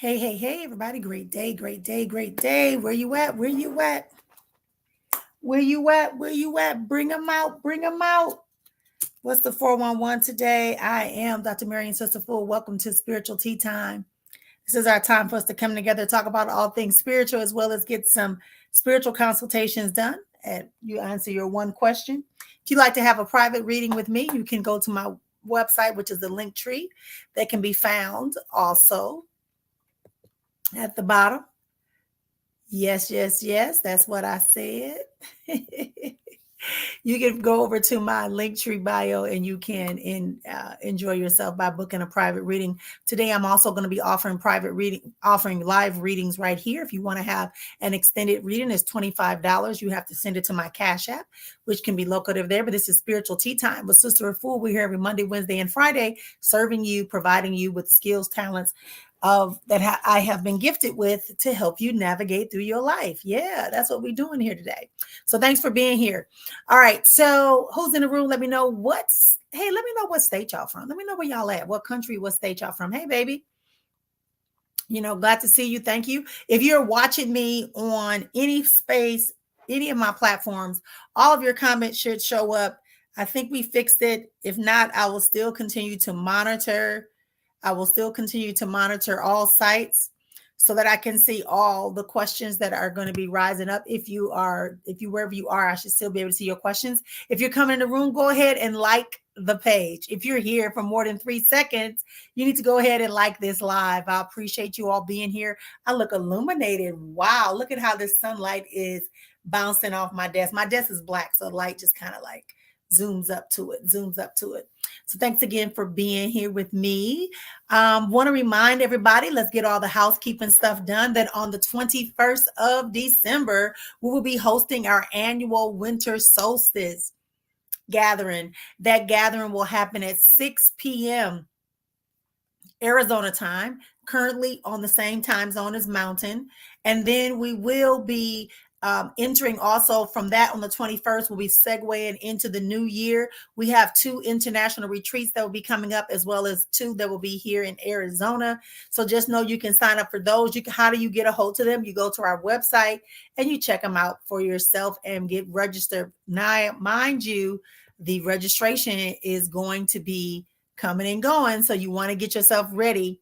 Hey, everybody. Great day, great day, great day. Where you at? Where you at? Where you at? Where you at? Bring them out. Bring them out. What's the 411 today? I am Dr. Marion Sister Fool. Welcome to Spiritual Tea Time. This is our time for us to come together, talk about all things spiritual, as well as get some spiritual consultations done. And you answer your one question. If you'd like to have a private reading with me, you can go to my website, which is the link tree that can be found also at the bottom. Yes. That's what I said. You can go over to my Linktree bio and you can enjoy yourself by booking a private reading. Today, I'm also going to be offering live readings right here. If you want to have an extended reading, it's $25. You have to send it to my Cash App, which can be located there. But this is Spiritual Tea Time with Sister or Fool. We're here every Monday, Wednesday, and Friday, serving you, providing you with skills, talents, that I have been gifted with to help you navigate through your life. Yeah, that's what we're doing here today. So thanks for being here. All right. So who's in the room? Let me know let me know what state y'all from. Let me know where y'all at. What country, what state y'all from? Hey, baby. Glad to see you. Thank you. If you're watching me on any space, any of my platforms, all of your comments should show up. I think we fixed it. If not, I will still continue to monitor. All sites so that I can see all the questions that are going to be rising up. If you wherever you are, I should still be able to see your questions. If you're coming in the room, go ahead and like the page. If you're here for more than 3 seconds, you need to go ahead and like this live. I appreciate you all being here. I look illuminated. Wow. Look at how this sunlight is bouncing off my desk. My desk is black, so the light just kind of like zooms up to it. So thanks again for being here with me. Want to remind everybody, let's get all the housekeeping stuff done, that on the 21st of December, we will be hosting our annual winter solstice gathering. That gathering will happen at 6 p.m. Arizona time, currently on the same time zone as Mountain. And then we will be entering also from that on the 21st, we'll be segueing into the new year. We have 2 international retreats that will be coming up, as well as 2 that will be here in Arizona. So just know you can sign up for those. How do you get a hold of them? You go to our website and you check them out for yourself and get registered. Now, mind you, the registration is going to be coming and going. So you want to get yourself ready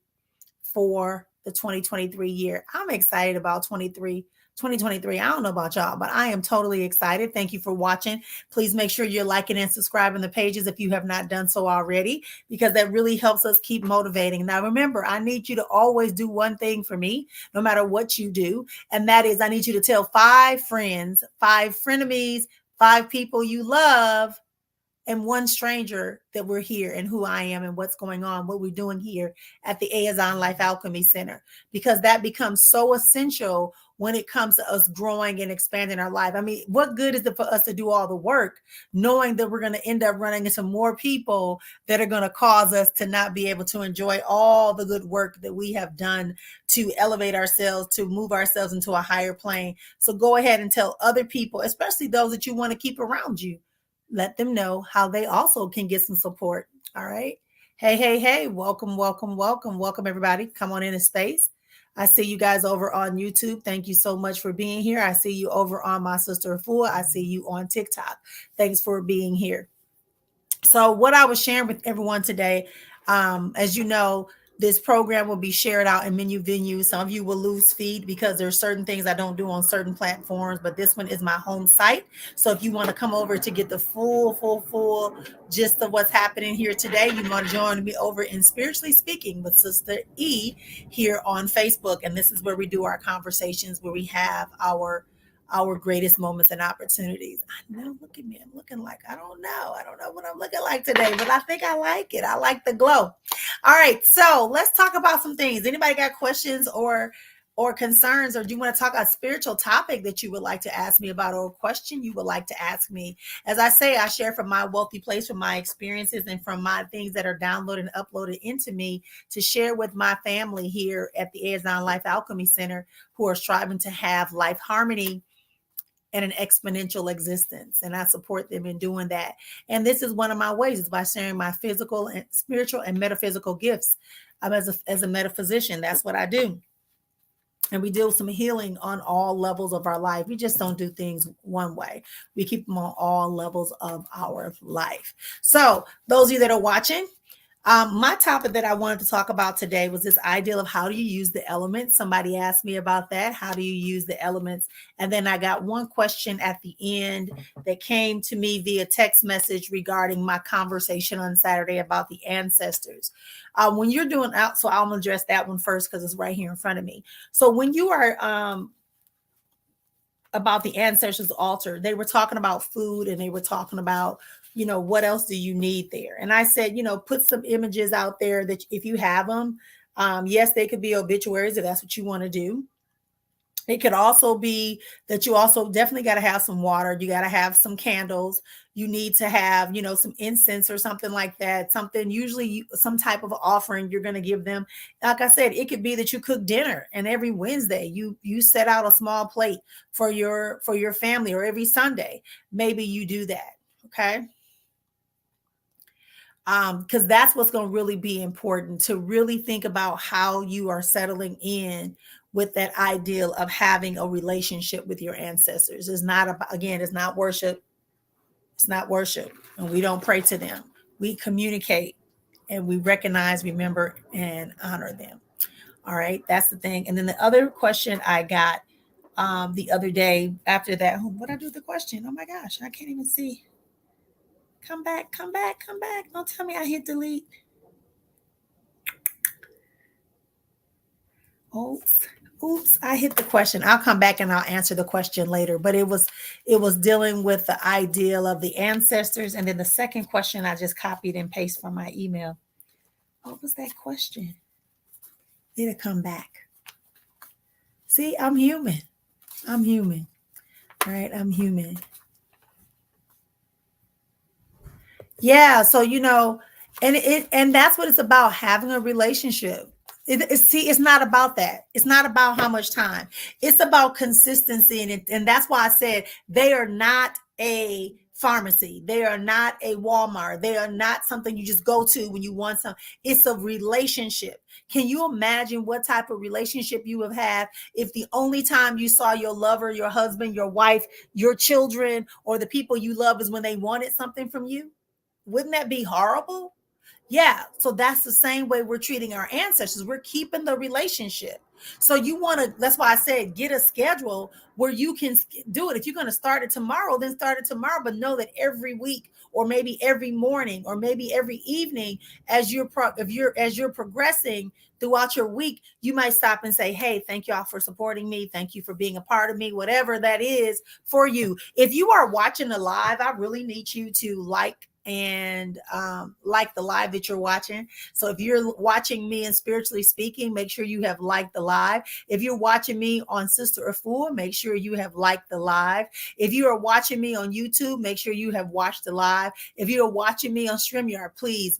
for the 2023 year. I'm excited about 2023. I don't know about y'all, but I am totally excited. Thank you for watching. Please make sure you're liking and subscribing the pages if you have not done so already, because that really helps us keep motivating. Now, remember, I need you to always do one thing for me, no matter what you do. And that is, I need you to tell 5 friends, 5 frenemies, 5 people you love, and 1 stranger that we're here and who I am and what's going on, what we're doing here at the Azon Life Alchemy Center, because that becomes so essential when it comes to us growing and expanding our life. I mean, what good is it for us to do all the work, knowing that we're going to end up running into more people that are going to cause us to not be able to enjoy all the good work that we have done to elevate ourselves, to move ourselves into a higher plane. So go ahead and tell other people, especially those that you want to keep around you. Let them know how they also can get some support. All right. Hey. Welcome, everybody. Come on into space. I see you guys over on YouTube. Thank you so much for being here. I see you over on My Sister Fool. I see you on TikTok. Thanks for being here. So what I was sharing with everyone today, as you know, this program will be shared out in many venues. Some of you will lose feed because there's certain things I don't do on certain platforms, but this one is my home site. So if you want to come over to get the full gist of what's happening here today, you want to join me over in Spiritually Speaking with Sister E here on Facebook. And this is where we do our conversations, where we have our greatest moments and opportunities. I know, look at me. I'm looking like, I don't know what I'm looking like today, but I think I like it. I like the glow. All right. So let's talk about some things. Anybody got questions or concerns, or do you want to talk about a spiritual topic that you would like to ask me about, or a question you would like to ask me? As I say, I share from my wealthy place, from my experiences, and from my things that are downloaded and uploaded into me to share with my family here at the Azon Life Alchemy Center, who are striving to have life harmony and an exponential existence. And I support them in doing that. And this is one of my ways, is by sharing my physical and spiritual and metaphysical gifts. As a metaphysician, that's what I do. And we do some healing on all levels of our life. We just don't do things one way. We keep them on all levels of our life. So those of you that are watching, my topic that I wanted to talk about today was this ideal of how do you use the elements. Somebody asked me about that. How do you use the elements? And then I got one question at the end that came to me via text message regarding my conversation on Saturday about the ancestors. When you're doing out, so I'm gonna address that one first because it's right here in front of me. So when you are about the ancestors altar, they were talking about food and they were talking about, what else do you need there? And I said, put some images out there that if you have them, yes, they could be obituaries if that's what you want to do. It could also be that you also definitely got to have some water. You got to have some candles. You need to have, some incense or something like that. Something, usually some type of offering you're going to give them. Like I said, it could be that you cook dinner and every Wednesday you set out a small plate for your family, or every Sunday, maybe you do that. Okay. Because that's what's going to really be important, to really think about how you are settling in with that ideal of having a relationship with your ancestors. It's not about, again, it's not worship. It's not worship. And we don't pray to them. We communicate and we recognize, remember, and honor them. All right. That's the thing. And then the other question I got the other day after that, what did I do with the question? Oh my gosh, I can't even see. Come back, come back, come back. Don't tell me I hit delete. Oops, I hit the question. I'll come back and I'll answer the question later. But it was dealing with the ideal of the ancestors. And then the second question I just copied and pasted from my email. What was that question? It'll come back. See, I'm human. I'm human. All right, I'm human. Yeah, so and that's what it's about, having a relationship. It's not about that. It's not about how much time. It's about consistency, and that's why I said they are not a pharmacy. They are not a Walmart. They are not something you just go to when you want something. It's a relationship. Can you imagine what type of relationship you would have if the only time you saw your lover, your husband, your wife, your children, or the people you love is when they wanted something from you? Wouldn't that be horrible? Yeah. So that's the same way we're treating our ancestors. We're keeping the relationship. So that's why I said, get a schedule where you can do it. If you're going to start it tomorrow, then start it tomorrow. But know that every week, or maybe every morning, or maybe every evening, as you're progressing throughout your week, you might stop and say, hey, thank y'all for supporting me. Thank you for being a part of me, whatever that is for you. If you are watching the live, I really need you to like the live that you're watching. So if you're watching me and Spiritually Speaking, make sure you have liked the live. If you're watching me on Sister Afua, make sure you have liked the live. If you are watching me on YouTube, make sure you have watched the live. If you're watching me on StreamYard, please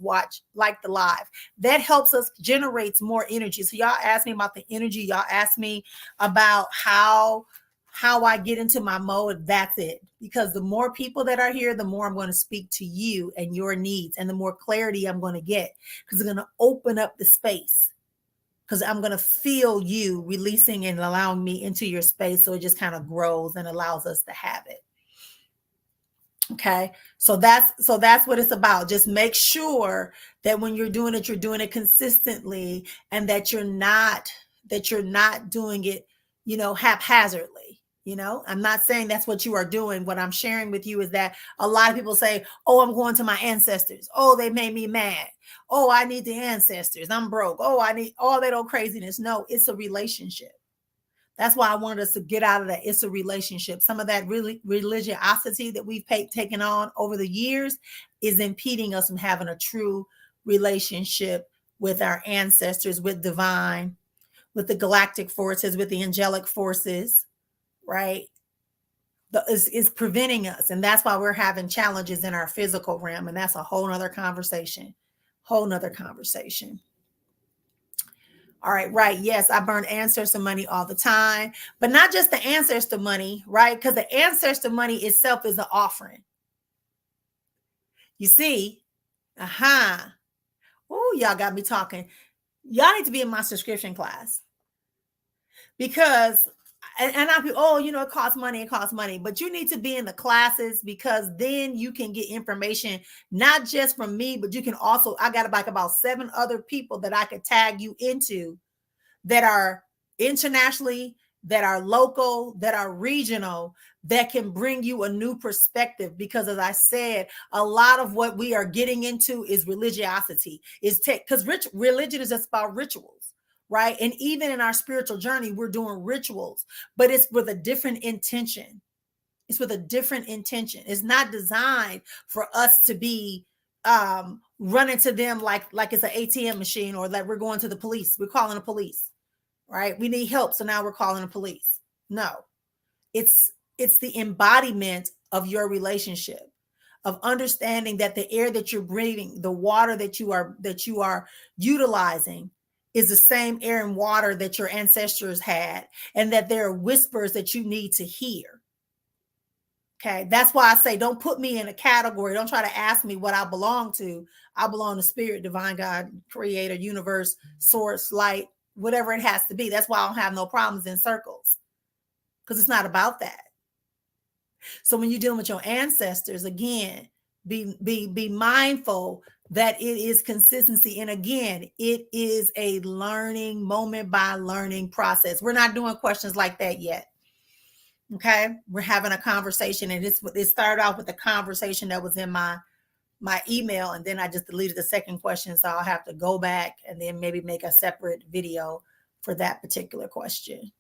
like the live. That helps us, generates more energy. So y'all asked me about the energy. Y'all asked me about how I get into my mode. That's it. Because the more people that are here, the more I'm going to speak to you and your needs, and the more clarity I'm going to get, because it's going to open up the space, because I'm going to feel you releasing and allowing me into your space. So it just kind of grows and allows us to have it. Okay. So that's what it's about. Just make sure that when you're doing it consistently, and that you're not doing it, haphazardly. I'm not saying that's what you are doing. What I'm sharing with you is that a lot of people say, oh, I'm going to my ancestors. Oh, they made me mad. Oh, I need the ancestors. I'm broke. Oh, I need all that old craziness. No, it's a relationship. That's why I wanted us to get out of that. It's a relationship. Some of that religiosity that we've taken on over the years is impeding us from having a true relationship with our ancestors, with divine, with the galactic forces, with the angelic forces, right? Is preventing us. And that's why we're having challenges in our physical realm. And that's a whole nother conversation. All right. Yes, I burn ancestor money all the time, but not just the ancestor money, right? Because the ancestor money itself is an offering. You see? Oh, y'all got me talking. Y'all need to be in my subscription class. because and I be, oh, it costs money, but you need to be in the classes, because then you can get information, not just from me, but you can also, I got like about 7 other people that I could tag you into that are internationally, that are local, that are regional, that can bring you a new perspective. Because as I said, a lot of what we are getting into is religiosity, because religion is just about rituals, right? And even in our spiritual journey, we're doing rituals, but it's with a different intention. It's with a different intention. It's not designed for us to be running to them like it's an ATM machine, or like we're going to the police. We're calling the police, right? We need help, so now we're calling the police. No, it's the embodiment of your relationship, of understanding that the air that you're breathing, the water that you are utilizing, is the same air and water that your ancestors had, and that there are whispers that you need to hear. Okay, that's why I say, don't put me in a category. Don't try to ask me what I belong to. I belong to spirit, divine, God, creator, universe, source, light, whatever it has to be. That's why I don't have no problems in circles, because it's not about that. So when you're dealing with your ancestors, again, be mindful that it is consistency. And again, it is a learning, moment by learning process. We're not doing questions like that yet. Okay, we're having a conversation, and it started off with the conversation that was in my email, and then I just deleted the second question, so I'll have to go back and then maybe make a separate video for that particular question.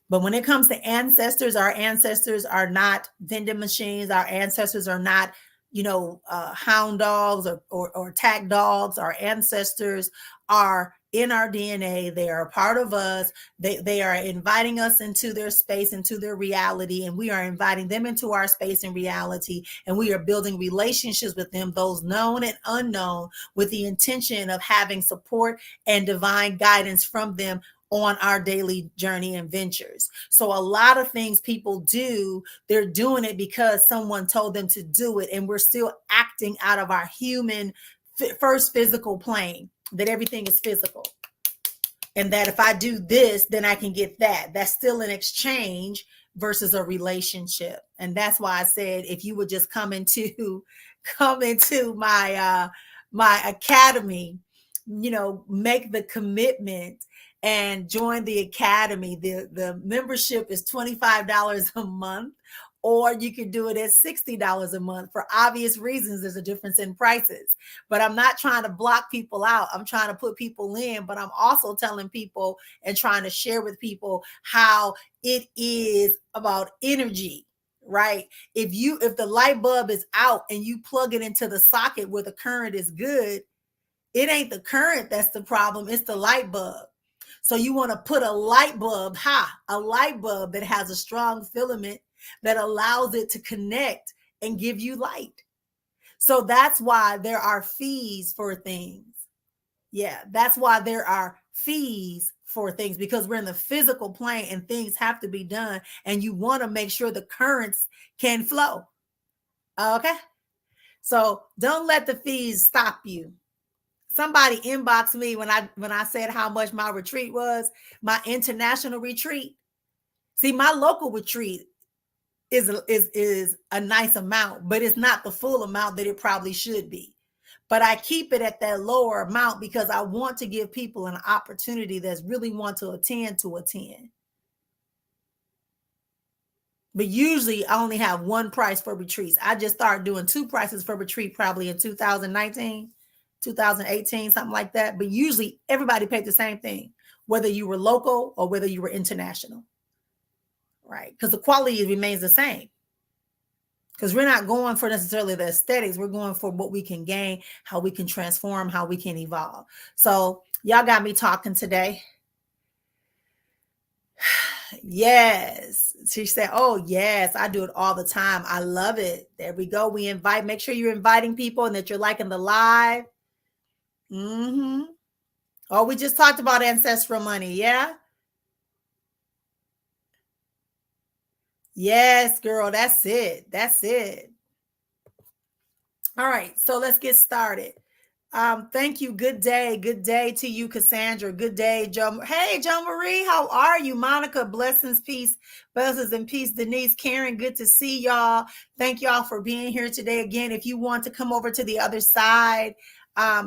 But when it comes to ancestors, our ancestors are not vending machines. Our ancestors are not, hound dogs or attack dogs. Our ancestors are in our DNA. They are a part of us. They are inviting us into their space, into their reality, and we are inviting them into our space and reality, and we are building relationships with them, those known and unknown, with the intention of having support and divine guidance from them on our daily journey and ventures. So a lot of things people do, they're doing it because someone told them to do it, and we're still acting out of our human first physical plane, that everything is physical, and that if I do this, then I can get that. That's still an exchange versus a relationship. And that's why I said, if you would just come into my academy, make the commitment and join the academy. The membership is $25 a month, or you can do it at $60 a month. For obvious reasons, there's a difference in prices. But I'm not trying to block people out. I'm trying to put people in, but I'm also telling people and trying to share with people how it is about energy, right? If the light bulb is out and you plug it into the socket where the current is good, it ain't the current that's the problem, it's the light bulb. So you want to put a light bulb that has a strong filament that allows it to connect and give you light. So that's why there are fees for things. Yeah, that's why there are fees for things, because we're in the physical plane and things have to be done, and you want to make sure the currents can flow. Okay? So don't let the fees stop you. Somebody inboxed me when I said how much my retreat was, my international retreat. See, my local retreat is a nice amount, but it's not the full amount that it probably should be. But I keep it at that lower amount because I want to give people an opportunity that's really want to attend. But usually I only have one price for retreats. I just started doing 2 prices for retreat probably in 2019. 2018, something like that. But usually everybody paid the same thing, whether you were local or whether you were international, right? Because the quality remains the same. Because we're not going for necessarily the aesthetics. We're going for what we can gain, how we can transform, how we can evolve. So y'all got me talking today. Yes. She said, oh, yes, I do it all the time. I love it. There we go. Make sure you're inviting people and that you're liking the live. Mm-hmm. Oh, we just talked about ancestral money. Yeah. Yes, girl. That's it. All right. So let's get started. Thank you. Good day. Good day to you, Cassandra. Good day, Joe. Hey, Joe Marie, how are you? Monica, blessings, peace, blessings and peace. Denise, Karen, good to see y'all. Thank y'all for being here today. Again, if you want to come over to the other side,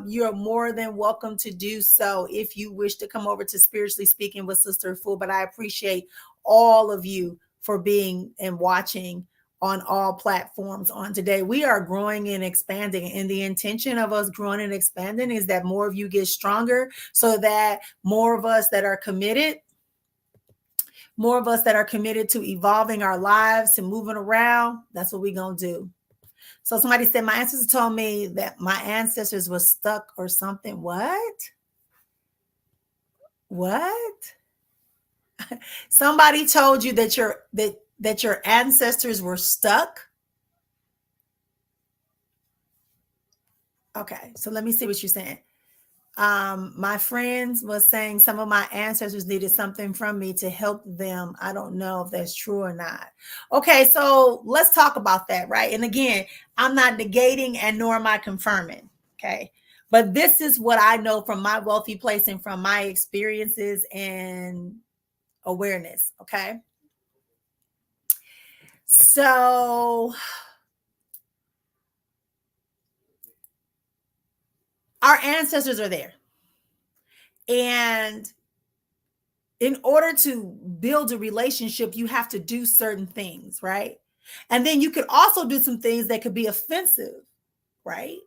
you're more than welcome to do so if you wish to come over to Spiritually Speaking with Sister Fool. But I appreciate all of you for being and watching on all platforms on today. We are growing and expanding, and the intention of us growing and expanding is that more of you get stronger, so that more of us that are committed to evolving our lives, to moving around, that's what we're going to do. So somebody said, my ancestors told me that my ancestors were stuck or something. What? Somebody told you that your ancestors were stuck? Okay, so let me see what you're saying. My friends was saying some of my ancestors needed something from me to help them. I don't know if that's true or not. Okay, so let's talk about that, right? And again, I'm not negating and nor am I confirming, okay? But this is what I know from my wealthy place and from my experiences and awareness, okay? So our ancestors are there. And in order to build a relationship, you have to do certain things, right? And then you could also do some things that could be offensive, right?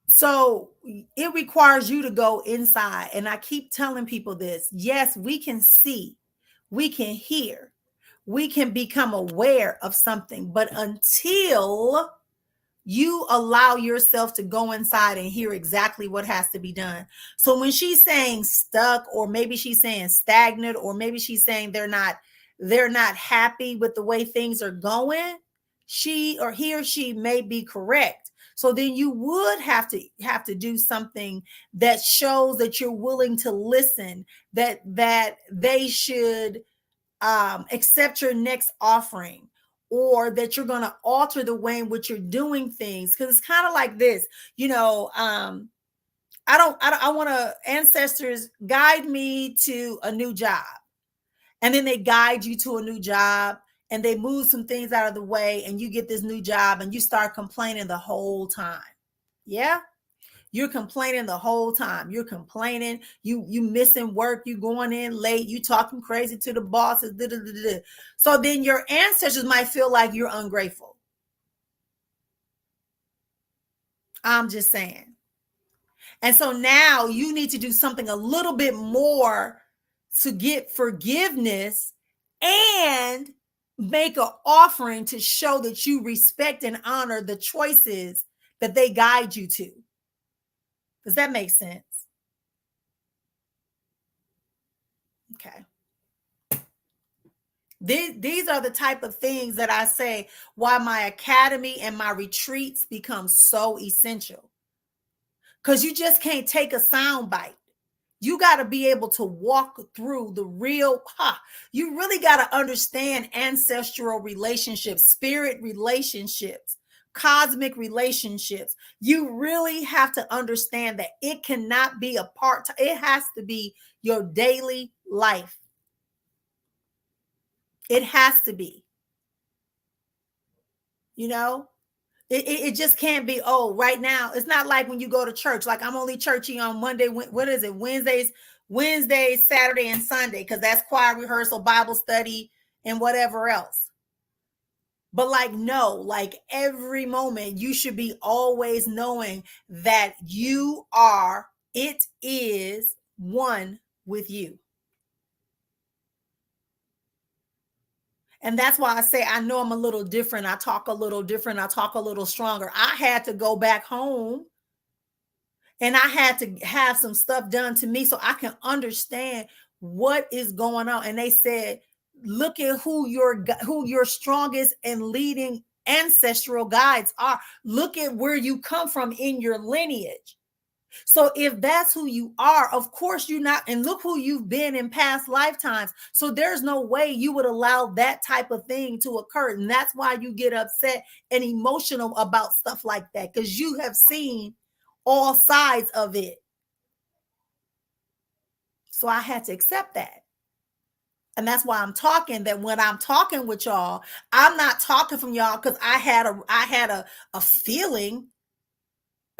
So it requires you to go inside. And I keep telling people this. Yes, we can see, we can hear, we can become aware of something, but until you allow yourself to go inside and hear exactly what has to be done. So when she's saying stuck, or maybe she's saying stagnant, or maybe she's saying they're not happy with the way things are going, he or she may be correct. So then you would have to do something that shows that you're willing to listen, that they should accept your next offering, or that you're going to alter the way in which you're doing things. Because it's kind of like this, I want to ancestors guide me to a new job, and then they guide you to a new job, and they move some things out of the way, and you get this new job, and you start complaining the whole time. Yeah. You're complaining the whole time. You're complaining. You missing work. You going in late. You talking crazy to the bosses. Da, da, da, da. So then your ancestors might feel like you're ungrateful. I'm just saying. And so now you need to do something a little bit more to get forgiveness and make an offering to show that you respect and honor the choices that they guide you to. Does that make sense? Okay. These are the type of things that I say why my academy and my retreats become so essential. Because you just can't take a sound bite. You got to be able to walk through the real, you really got to understand ancestral relationships, spirit relationships, cosmic relationships. You really have to understand that it cannot be a part, it has to be your daily life. It has to be, it just can't be, oh, right now. It's not like when you go to church, like I'm only churchy on Monday. What is it? Wednesday, Saturday, and Sunday, because that's choir rehearsal, Bible study, and whatever else. But like, no, like every moment you should be always knowing that it is one with you. And that's why I say, I know I'm a little different. I talk a little different. I talk a little stronger. I had to go back home and I had to have some stuff done to me so I can understand what is going on. And they said, look at who your strongest and leading ancestral guides are. Look at where you come from in your lineage. So if that's who you are, of course you're not, and look who you've been in past lifetimes. So there's no way you would allow that type of thing to occur. And that's why you get upset and emotional about stuff like that, because you have seen all sides of it. So I had to accept that. And that's why I'm talking that when I'm talking with y'all, I'm not talking from y'all because I had a feeling.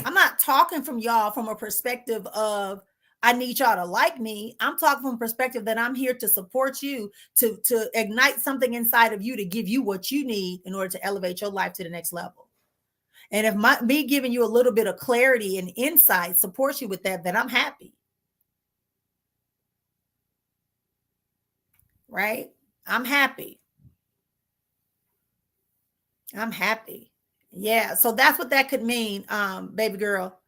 I'm not talking from y'all from a perspective of I need y'all to like me. I'm talking from a perspective that I'm here to support you, to ignite something inside of you, to give you what you need in order to elevate your life to the next level. And if me giving you a little bit of clarity and insight supports you with that, then I'm happy. Right? I'm happy. I'm happy. Yeah. So that's what that could mean, baby girl.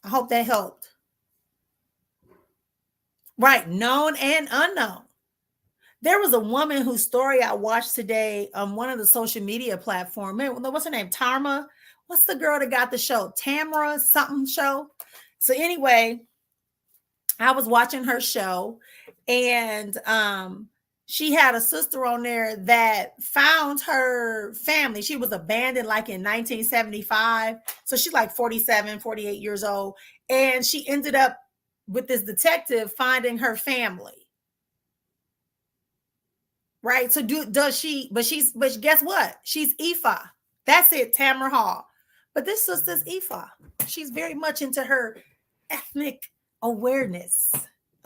I hope that helped. Right. Known and unknown. There was a woman whose story I watched today on one of the social media platforms. What's her name? Tarma. What's the girl that got the show? Tamara something show. So anyway, I was watching her show, and she had a sister on there that found her family. She was abandoned like in 1975. So she's like 47, 48 years old. And she ended up with this detective finding her family. Right. So does she, but guess what? She's Ifa. That's it, Tamara Hall. But this sister's Ifa. She's very much into her ethnic awareness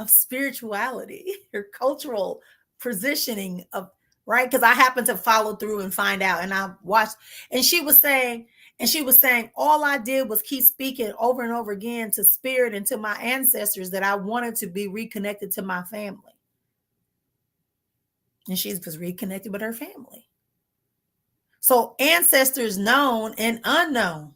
of spirituality, her cultural positioning of, right? Because I happened to follow through and find out, and I watched, and she was saying, all I did was keep speaking over and over again to spirit and to my ancestors that I wanted to be reconnected to my family. And she was reconnected with her family. So ancestors known and unknown,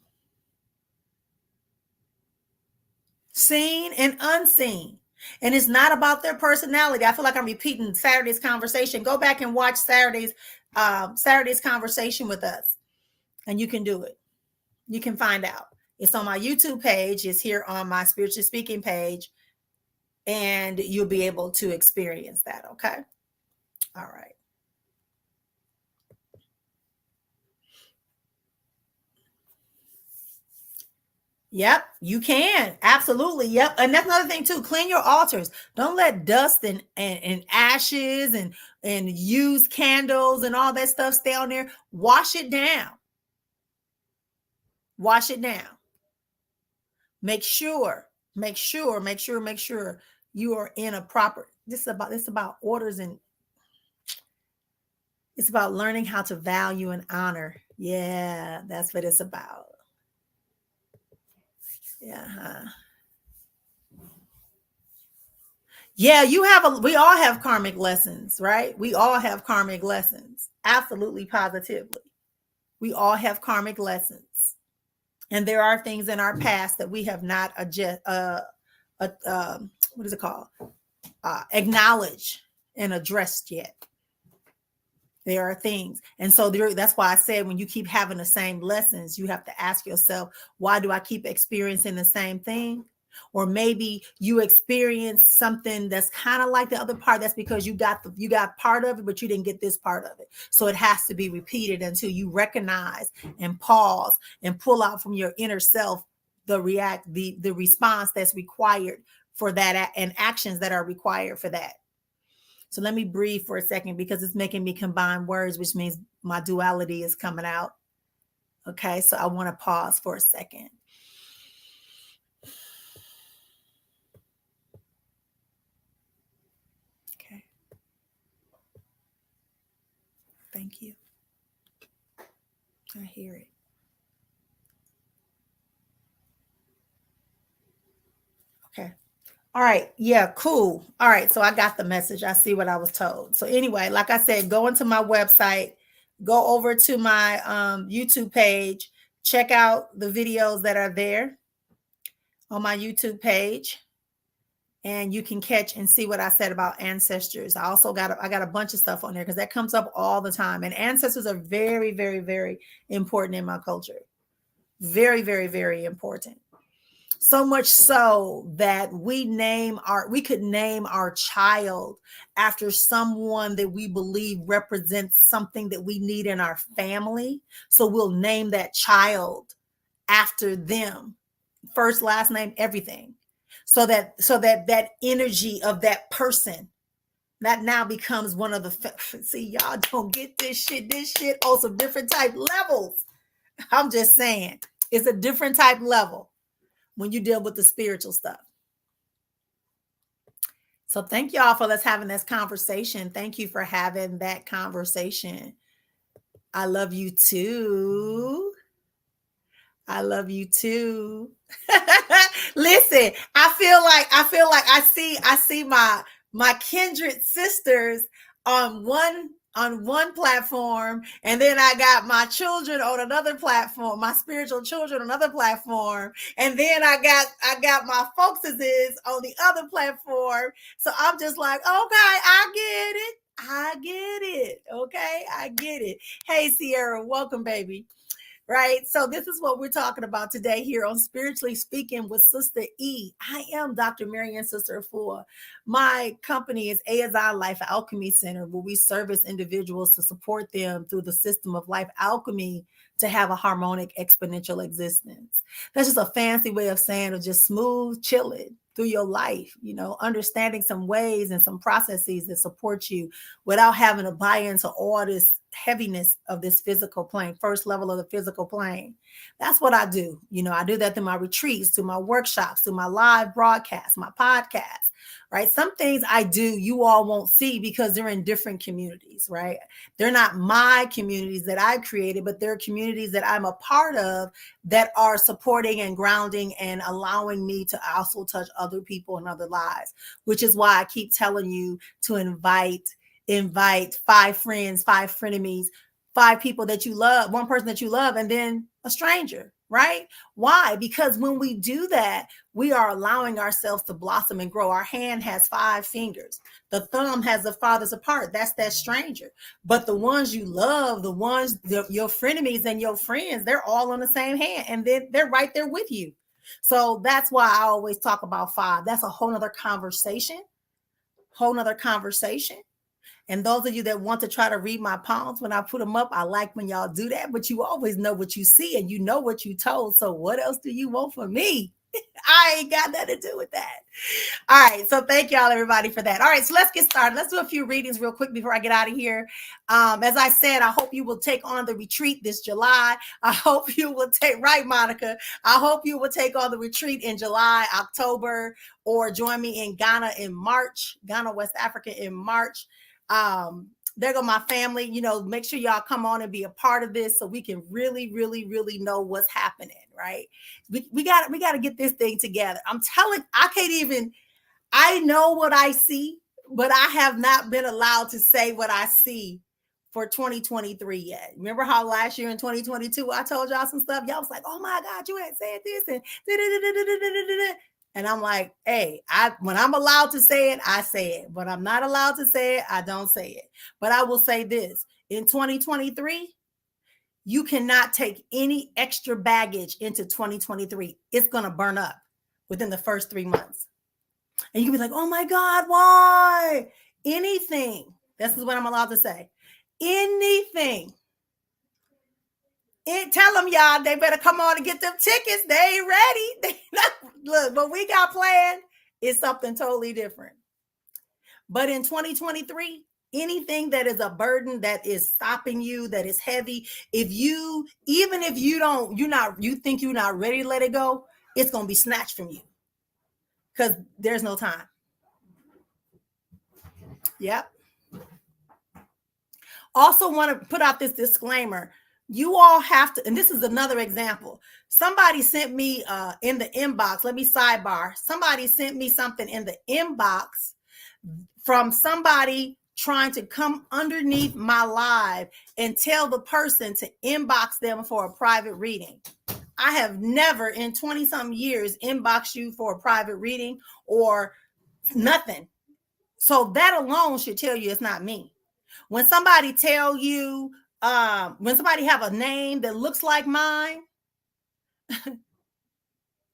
seen and unseen. And it's not about their personality. I feel like I'm repeating Saturday's conversation. Go back and watch Saturday's conversation with us, and you can do it. You can find out. It's on my YouTube page. It's here on my Spiritually Speaking page, and you'll be able to experience that. Okay. All right. Yep, you can. Absolutely. Yep. And that's another thing too. Clean your altars. Don't let dust and ashes and used candles and all that stuff stay on there. Wash it down. Wash it down. Make sure you are in a proper, this is about orders, and it's about learning how to value and honor. Yeah, that's what it's about. Yeah. Yeah, we all have karmic lessons, right? We all have karmic lessons. Absolutely, positively. We all have karmic lessons. And there are things in our past that we have not what is it called? Acknowledged and addressed yet. There are things. And so that's why I said when you keep having the same lessons, you have to ask yourself, why do I keep experiencing the same thing? Or maybe you experience something that's kind of like the other part. That's because you got part of it, but you didn't get this part of it. So it has to be repeated until you recognize and pause and pull out from your inner self the response that's required for that, and actions that are required for that. So let me breathe for a second, because it's making me combine words, which means my duality is coming out. Okay, so I want to pause for a second. Okay. Thank you. I hear it. Okay. All right. Yeah, cool. All right. So I got the message. I see what I was told. So anyway, like I said, go into my website, go over to my YouTube page, check out the videos that are there on my YouTube page, and you can catch and see what I said about ancestors. I also got a bunch of stuff on there because that comes up all the time. And ancestors are very, very, very important in my culture. Very, very, very important. So much so that we could name our child after someone that we believe represents something that we need in our family. So we'll name that child after them, first, last name, everything. So that energy of that person that now becomes one of the, see, y'all don't get this shit on some different type levels. I'm just saying, it's a different type level when you deal with the spiritual stuff. So thank y'all for us having this conversation. Thank you for having that conversation. I love you too. I love you too. Listen, I feel like I see my kindred sisters on one platform, and then I got my children on another platform, my spiritual children on another platform, and then I got my folkses on the other platform. So I'm just like, okay, I get it. Okay, I get it. Hey, Sierra, welcome, baby. Right. So this is what we're talking about today here on Spiritually Speaking with SIsta E. I am Dr. Marianne Sister Afua. My company is ASI Life Alchemy Center, where we service individuals to support them through the system of life alchemy to have a harmonic exponential existence. That's just a fancy way of saying of just smooth chilling through your life, understanding some ways and some processes that support you without having to buy into all this heaviness of this physical plane, first level of the physical plane. That's what I do. I do that through my retreats, through my workshops, through my live broadcasts, my podcasts, right? Some things I do you all won't see because they're in different communities, right? They're not my communities that I've created, but they're communities that I'm a part of that are supporting and grounding and allowing me to also touch other people and other lives, which is why I keep telling you to invite 5 friends, 5 frenemies, 5 people that you love, 1 person that you love, and then a stranger, right? Why? Because when we do that, we are allowing ourselves to blossom and grow. Our hand has 5 fingers. The thumb has the farthest apart. That's that stranger. But the ones you love, your frenemies and your friends, they're all on the same hand, and then they're right there with you. So that's why I always talk about 5. That's a whole nother conversation. And those of you that want to try to read my palms when I put them up, I like when y'all do that, but you always know what you see and you know what you told. So what else do you want from me? I ain't got nothing to do with that. All right. So thank y'all, everybody, for that. All right. So let's get started. Let's do a few readings real quick before I get out of here. As I said, I hope you will take on the retreat this July. I hope you will right, Monica. I hope you will take on the retreat in July, October, or join me in Ghana in March, Ghana, West Africa in March. There go my family. Make sure y'all come on and be a part of this so we can really, really, really know what's happening, right? We got to get this thing together. I know what I see, but I have not been allowed to say what I see for 2023 yet. Remember how last year in 2022, I told y'all some stuff? Y'all was like, oh my God, you ain't said this. And I'm like, hey, when I'm allowed to say it, I say it. When I'm not allowed to say it, I don't say it. But I will say this, in 2023, you cannot take any extra baggage into 2023. It's going to burn up within the first 3 months. And you can be like, oh my God, why? Anything. This is what I'm allowed to say. Anything. Tell them, y'all, they better come on and get them tickets. They ain't ready. Look, what we got planned is something totally different. But in 2023, anything that is a burden that is stopping you, that is heavy, you think you're not ready to let it go, it's going to be snatched from you because there's no time. Yep. Also want to put out this disclaimer. You all have to, and this is another example. Somebody sent me in the inbox. Let me sidebar. Somebody sent me something in the inbox from somebody trying to come underneath my live and tell the person to inbox them for a private reading. I have never in 20 something years inboxed you for a private reading or nothing. So that alone should tell you it's not me. When somebody tell you, when somebody have a name that looks like mine,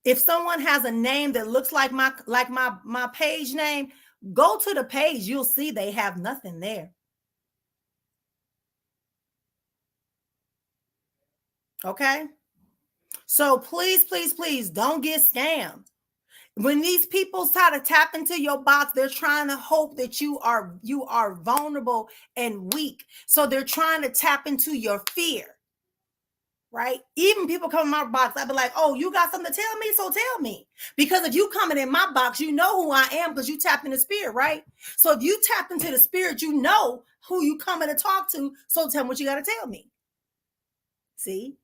if someone has a name that looks like my page name, go to the page. You'll see they have nothing there. Okay. So please, please, please don't get scammed. When these people try to tap into your box, they're trying to hope that you are vulnerable and weak. So they're trying to tap into your fear. Right? Even people come in my box, I'd be like, oh, you got something to tell me? So tell me. Because if you coming in my box, you know who I am because you tapped in the spirit, right? So if you tap into the spirit, you know who you coming to talk to. So tell me what you got to tell me. See?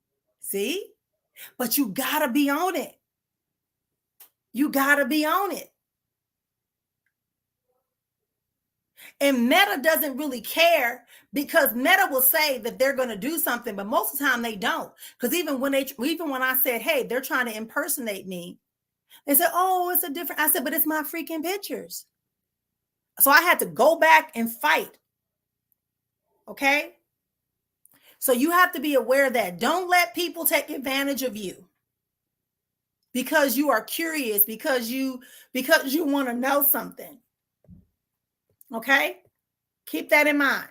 But you got to be on it. You got to be on it. And Meta doesn't really care because Meta will say that they're going to do something, but most of the time they don't. Because even when I said, hey, they're trying to impersonate me, they said, oh, it's a different. I said, but it's my freaking pictures. So I had to go back and fight. Okay. So you have to be aware that don't let people take advantage of you because you are curious, because you want to know something. Okay. Keep that in mind.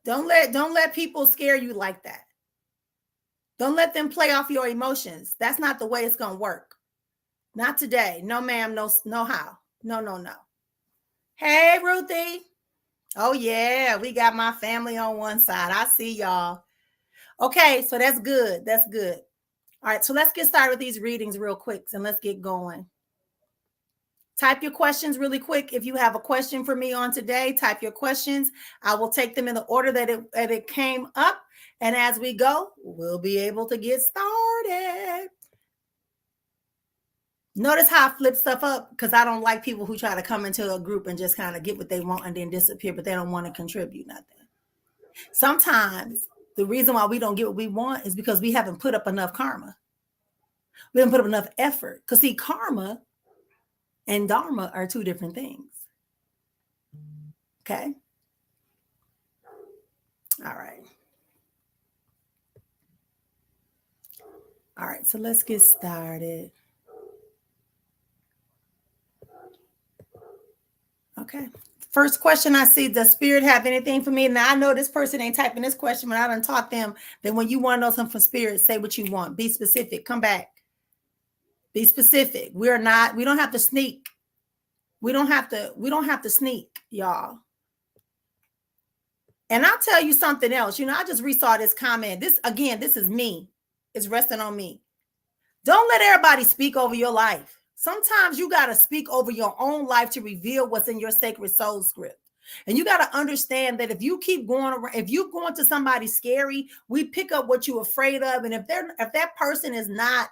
Don't let people scare you like that. Don't let them play off your emotions. That's not the way it's going to work. Not today. No, ma'am. No how. No. Hey, Ruthie. Oh, yeah. We got my family on one side. I see y'all. Okay. So that's good. That's good. All right. So let's get started with these readings real quick and let's get going. Type your questions really quick. If you have a question for me on today, type your questions. I will take them in the order that it came up. And as we go, we'll be able to get started. Notice how I flip stuff up because I don't like people who try to come into a group and just kind of get what they want and then disappear, but they don't want to contribute nothing. Sometimes the reason why we don't get what we want is because we haven't put up enough karma. We haven't put up enough effort. Because see, karma and dharma are two different things. Okay. All right. All right. So let's get started. Okay. First question I see, does spirit have anything for me? Now I know this person ain't typing this question, but I done taught them that when you want to know something from spirit, say what you want. Be specific. Come back. Be specific. We don't have to sneak. We don't have to sneak, y'all. And I'll tell you something else. I just resaw this comment. This is me. It's resting on me. Don't let everybody speak over your life. Sometimes you got to speak over your own life to reveal what's in your sacred soul script. And you got to understand that if you keep going around, if you're going to somebody scary, we pick up what you're afraid of. And if that person is not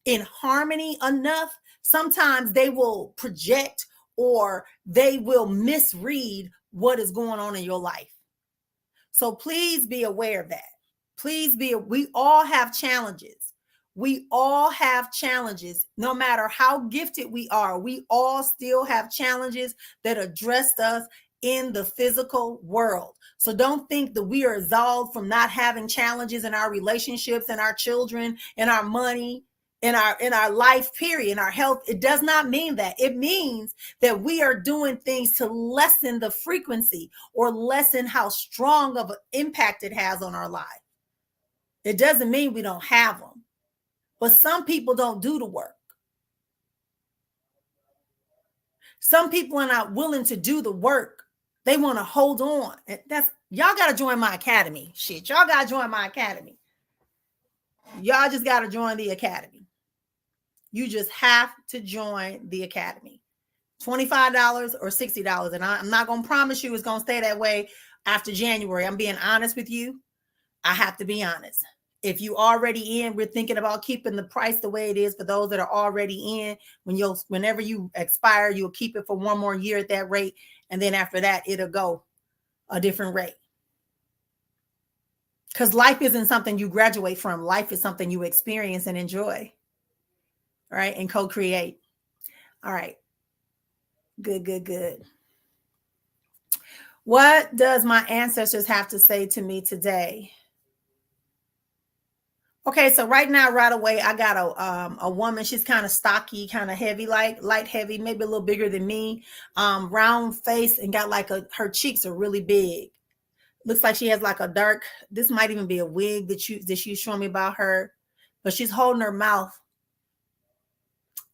in harmony enough, sometimes they will project or they will misread what is going on in your life. So please be aware of that. We all have challenges. We all have challenges. No matter how gifted we are, we all still have challenges that address us in the physical world. So don't think that we are absolved from not having challenges in our relationships and our children and our money, in our life period, in our health. It does not mean that. It means that we are doing things to lessen the frequency or lessen how strong of an impact it has on our life. It doesn't mean we don't have them. But some people don't do the work. Some people are not willing to do the work. They want to hold on. Y'all got to join my academy. Shit, y'all got to join my academy. Y'all just got to join the academy. You just have to join the academy. $25 or $60. And I'm not going to promise you it's going to stay that way after January. I'm being honest with you. I have to be honest. If you already in, we're thinking about keeping the price the way it is for those that are already in. Whenever you expire, you'll keep it for one more year at that rate. And then after that, it'll go a different rate. Because life isn't something you graduate from. Life is something you experience and enjoy. Right? And co-create. All right. Good. What does my ancestors have to say to me today? Okay, so right now, right away, I got a woman. She's kind of stocky, kind of heavy, light heavy, maybe a little bigger than me. Round face and got her cheeks are really big. Looks like she has like a dark, this might even be a wig that she's showing me about her, but she's holding her mouth,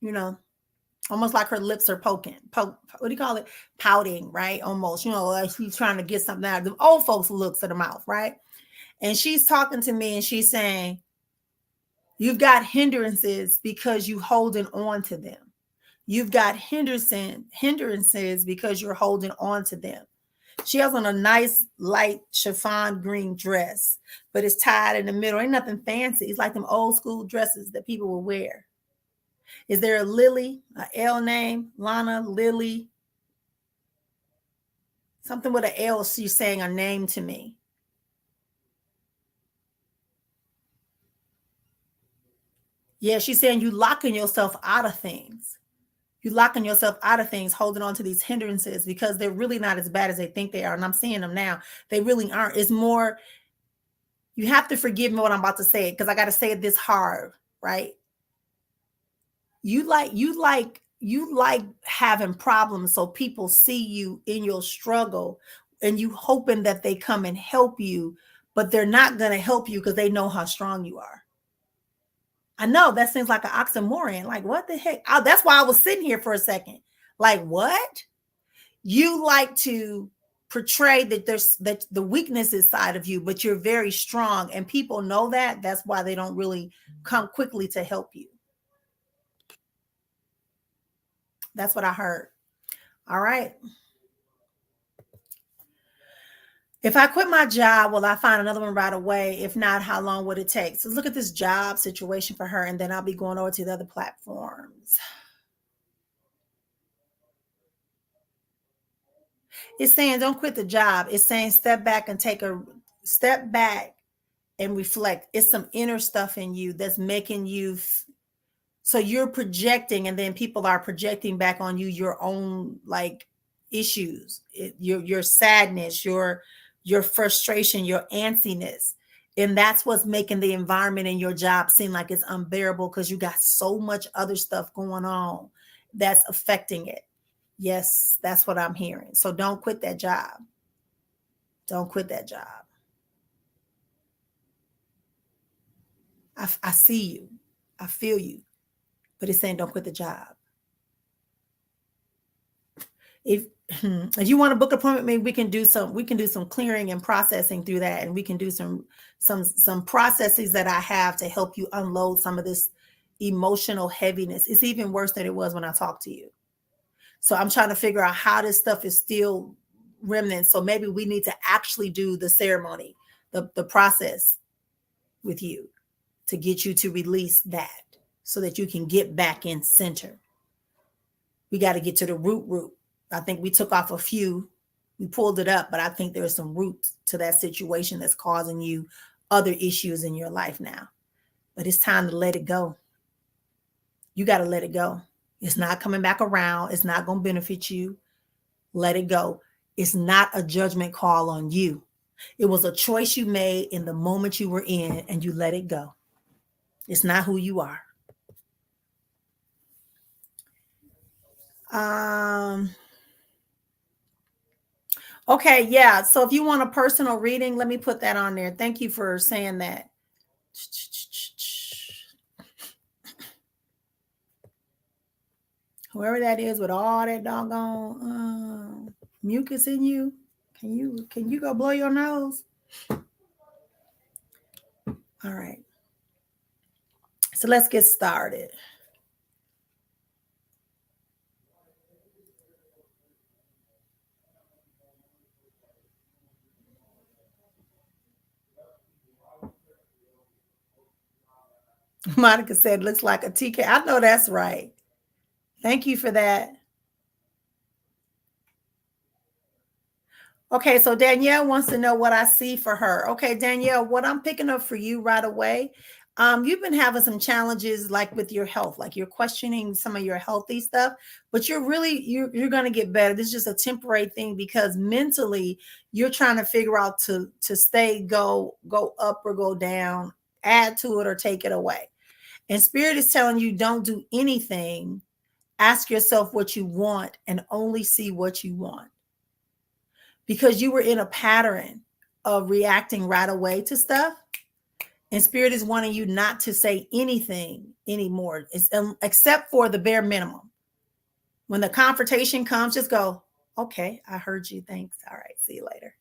you know, almost like her lips are what do you call it? Pouting, right? Almost, like she's trying to get something out. The old folks looks at the mouth, right? And she's talking to me and she's saying, you've got hindrances because you holding on to them. You've got hindrances because you're holding on to them. She has on a nice light chiffon green dress, but it's tied in the middle. Ain't nothing fancy. It's like them old school dresses that people will wear. Is there a Lily, a L name? Lana, Lily? Something with an L. She's saying a name to me. Yeah, she's saying you locking yourself out of things. You locking yourself out of things, holding on to these hindrances because they're really not as bad as they think they are. And I'm seeing them now. They really aren't. It's more, you have to forgive me what I'm about to say because I got to say it this hard, right? You like having problems so people see you in your struggle and you hoping that they come and help you, but they're not going to help you because they know how strong you are. I know that seems like an oxymoron. Like, what the heck? That's why I was sitting here for a second. Like, what? You like to portray that the weakness inside of you, but you're very strong and people know that. That's why they don't really come quickly to help you. That's what I heard. All right. If I quit my job, will I find another one right away? If not, how long would it take? So look at this job situation for her, and then I'll be going over to the other platforms. It's saying don't quit the job. It's saying step back and step back and reflect. It's some inner stuff in you that's making you so you're projecting, and then people are projecting back on you your own like issues, your sadness, your frustration, your antsiness. And that's what's making the environment in your job seem like it's unbearable because you got so much other stuff going on that's affecting it. Yes, that's what I'm hearing. So don't quit that job. Don't quit that job. I see you. I feel you. But it's saying don't quit the job. If you want to book an appointment, maybe we can do some clearing and processing through that, and we can do some processes that I have to help you unload some of this emotional heaviness. It's even worse than it was when I talked to you. So I'm trying to figure out how this stuff is still remnants. So maybe we need to actually do the ceremony, the process with you to get you to release that so that you can get back in center. We got to get to the root. I think we took off a few, we pulled it up, but I think there's some roots to that situation that's causing you other issues in your life now. But it's time to let it go. You got to let it go. It's not coming back around. It's not going to benefit you. Let it go. It's not a judgment call on you. It was a choice you made in the moment you were in, and you let it go. It's not who you are. Okay, yeah. So if you want a personal reading, let me put that on there. Thank you for saying that. Whoever that is with all that doggone mucus in you, can you go blow your nose? All right. So let's get started. Monica said, looks like a TK. I know that's right. Thank you for that. Okay, so Danielle wants to know what I see for her. Okay, Danielle, what I'm picking up for you right away, you've been having some challenges like with your health, like you're questioning some of your healthy stuff, but you're going to get better. This is just a temporary thing because mentally you're trying to figure out to stay, go up or go down, add to it or take it away. And Spirit is telling you don't do anything. Ask yourself what you want and only see what you want. Because you were in a pattern of reacting right away to stuff. And Spirit is wanting you not to say anything anymore, except for the bare minimum. When the confrontation comes, just go, okay, I heard you. Thanks. All right. See you later.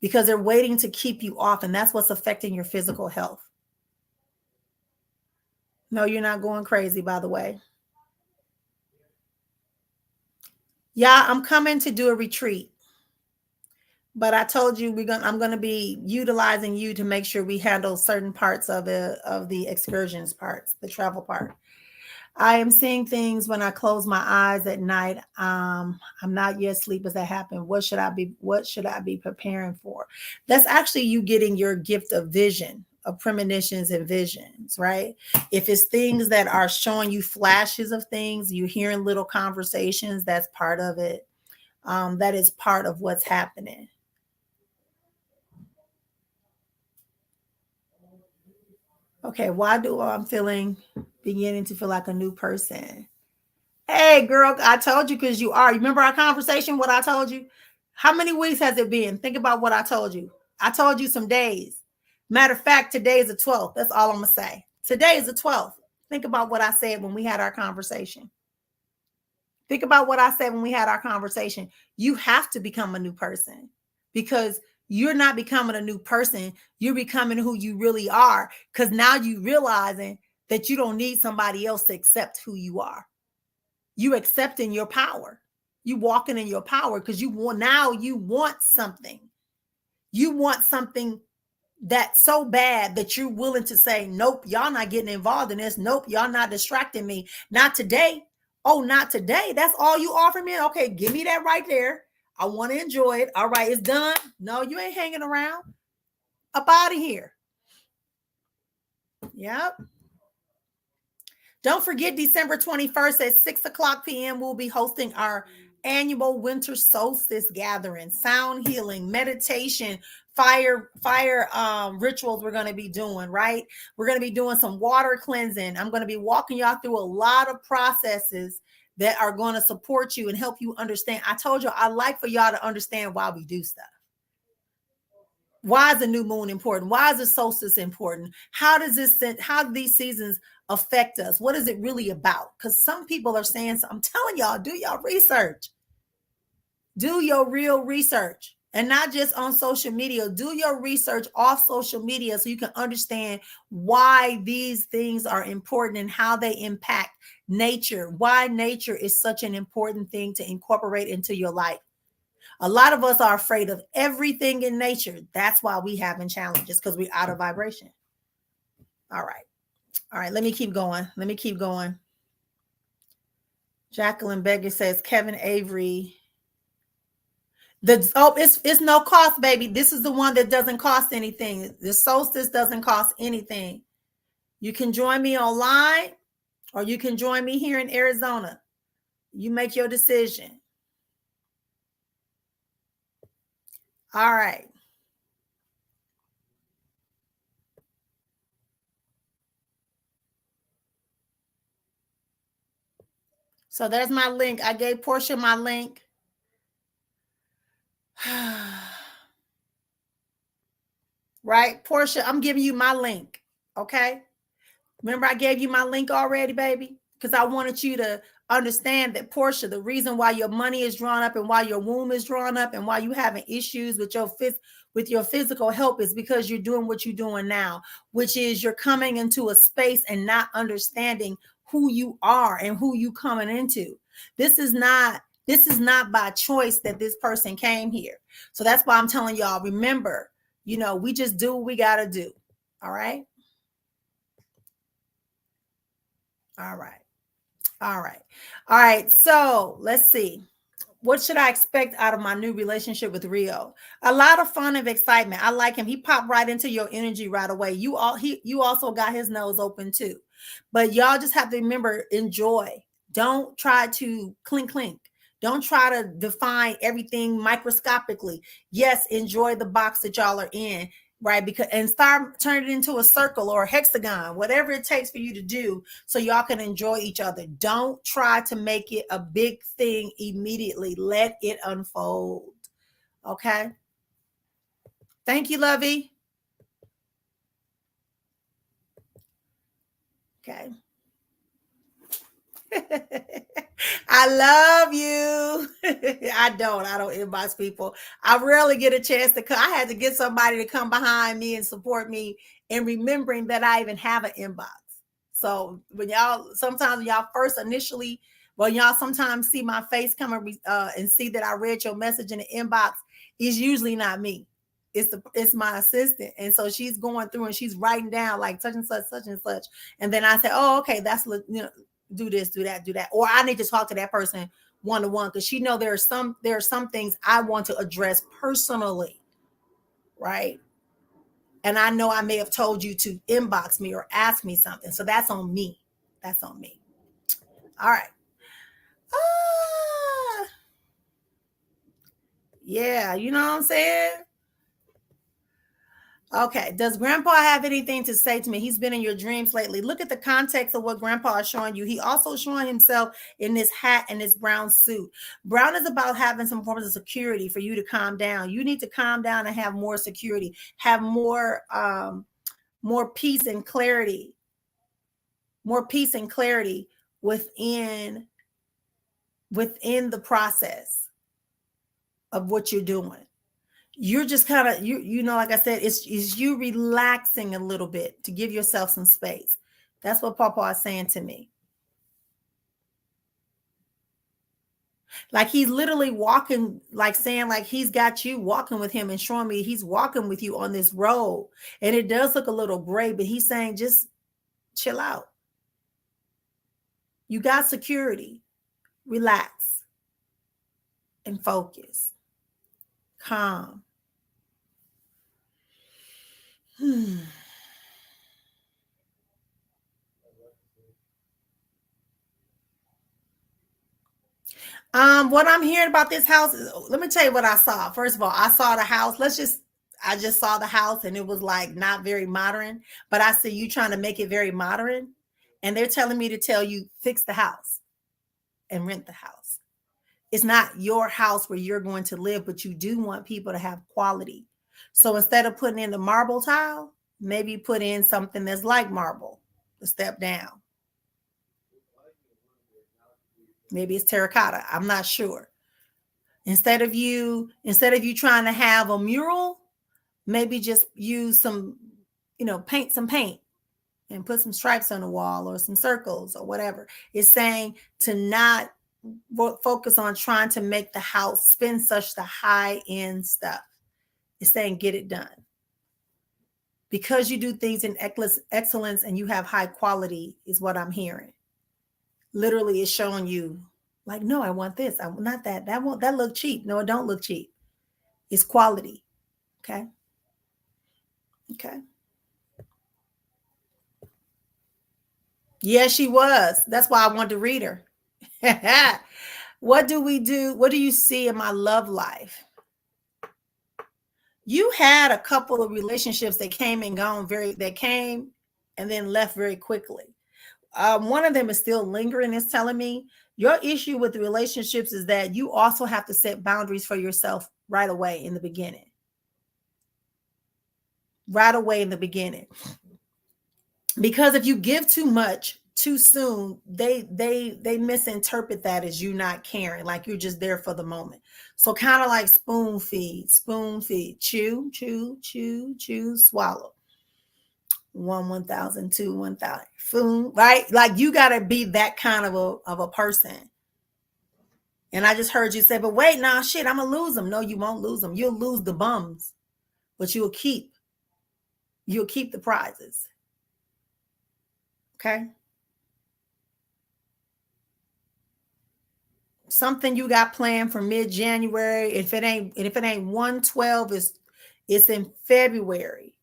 Because they're waiting to keep you off. And that's what's affecting your physical health. No, you're not going crazy, by the way. Yeah, I'm coming to do a retreat. But I told you I'm going to be utilizing you to make sure we handle certain parts of the excursions parts, the travel part. I am seeing things when I close my eyes at night. I'm not yet asleep as that happened. What should I be preparing for? That's actually you getting your gift of vision, of premonitions and visions, right? If it's things that are showing you flashes of things, you're hearing little conversations, that's part of it. That is part of what's happening. Okay, why do I'm beginning to feel like a new person? Hey, girl, I told you because you are. You remember our conversation, what I told you? How many weeks has it been? Think about what I told you. I told you some days. Matter of fact, today is the 12th. That's all I'm going to say. Today is the 12th. Think about what I said when we had our conversation. Think about what I said when we had our conversation. You have to become a new person because you're not becoming a new person. You're becoming who you really are because now you realizing that you don't need somebody else to accept who you are. You accepting your power. You walking in your power because you want something. You want something that's so bad that you're willing to say, nope, y'all not getting involved in this. Nope, y'all not distracting me. Not today. Oh, not today. That's all you offer me? Okay, give me that right there. I want to enjoy it. All right, it's done. No, you ain't hanging around. Up out of here. Yep. Don't forget December 21st at 6:00 p.m. We'll be hosting our annual winter solstice gathering, sound healing, meditation, fire rituals we're going to be doing, right? We're going to be doing some water cleansing. I'm going to be walking y'all through a lot of processes that are going to support you and help you understand. I told you I like for y'all to understand why we do stuff. Why is the new moon important? Why is the solstice important? How do these seasons affect us? What is it really about? Because some people are saying, I'm telling y'all, do y'all research. Do your real research. And not just on social media. Do your research off social media so you can understand why these things are important and how they impact nature. Why nature is such an important thing to incorporate into your life. A lot of us are afraid of everything in nature. That's why we having challenges, because we're out of vibration. All right. All right. Let me keep going. Jacqueline Beggar says Kevin Avery. It's no cost, baby. This is the one that doesn't cost anything. The solstice doesn't cost anything. You can join me online or you can join me here in Arizona. You make your decision. All right. So there's my link. I gave Portia my link. Right, Portia, I'm giving you my link. Okay. Remember I gave you my link already, baby, because I wanted you to understand that, Portia, the reason why your money is drawn up and why your womb is drawn up and why you having issues with your physical health is because you're doing what you're doing now, which is you're coming into a space and not understanding who you are and who you coming into. This is not by choice that this person came here. So that's why I'm telling y'all, remember, we just do what we got to do. All right. All right. All right. All right. So let's see. What should I expect out of my new relationship with Rio? A lot of fun and excitement. I like him. He popped right into your energy right away. You also got his nose open too. But y'all just have to remember, enjoy. Don't try to clink. Don't try to define everything microscopically. Yes, enjoy the box that y'all are in, right? And start turning it into a circle or a hexagon, whatever it takes for you to do so y'all can enjoy each other. Don't try to make it a big thing immediately. Let it unfold. Okay? Thank you, Lovey. Okay. I love you. I don't inbox people. I rarely get a chance to come. I had to get somebody to come behind me and support me in remembering that I even have an inbox. So when y'all, sometimes when y'all first initially, well, y'all sometimes see my face come and see that I read your message in the inbox, is usually not me. It's my assistant. And so she's going through and she's writing down like such and such. And then I say, oh, okay, that's, do this, do that, do that. Or I need to talk to that person one-to-one, because she know there are some things I want to address personally, right? And I know I may have told you to inbox me or ask me something. So that's on me. That's on me. All right. Ah, yeah, you know what I'm saying? Okay. Does Grandpa have anything to say to me? He's been in your dreams lately. Look at the context of what Grandpa is showing you. He also showing himself in this hat and this brown suit. Brown is about having some forms of security for you to calm down. You need to calm down and have more security, have more peace and clarity, within the process of what you're doing. You're just kind of, like I said, it's you relaxing a little bit to give yourself some space. That's what Papa is saying to me. Like he's literally walking, like saying like he's got you walking with him and showing me he's walking with you on this road. And it does look a little gray, but he's saying just chill out. You got security. Relax and focus. Calm. What I'm hearing about this house is, let me tell you what I saw. First of all, I saw the house. I just saw the house and it was like not very modern, but I see you trying to make it very modern. And they're telling me to tell you fix the house and rent the house. It's not your house where you're going to live, but you do want people to have quality. So instead of putting in the marble tile, maybe put in something that's like marble, a step down. Maybe it's terracotta. I'm not sure. Instead of you trying to have a mural, maybe just use some, paint some paint and put some stripes on the wall or some circles or whatever. It's saying to not focus on trying to make the house spend such the high end stuff. It's saying get it done. Because you do things in excellence and you have high quality is what I'm hearing. Literally it's showing you like, no, I want this. I want not that. That look cheap. No, it don't look cheap. It's quality. Okay. Okay. Yeah, she was. That's why I wanted to read her. What do we do? What do you see in my love life? You had a couple of relationships that came and gone that came and then left very quickly. One of them is still lingering. It's telling me your issue with the relationships is that you also have to set boundaries for yourself right away in the beginning. Right away in the beginning. Because if you give too much too soon, they misinterpret that as you not caring, like you're just there for the moment. So kind of like spoon feed, chew, chew, chew, chew, swallow. 1,000, 2, 1,000, food, right? Like you got to be that kind of a person. And I just heard you say, but wait, nah, shit, I'm gonna lose them. No, you won't lose them. You'll lose the bums, but you'll keep the prizes. Okay. Something you got planned for mid-January. If it ain't 1/12, it's in February.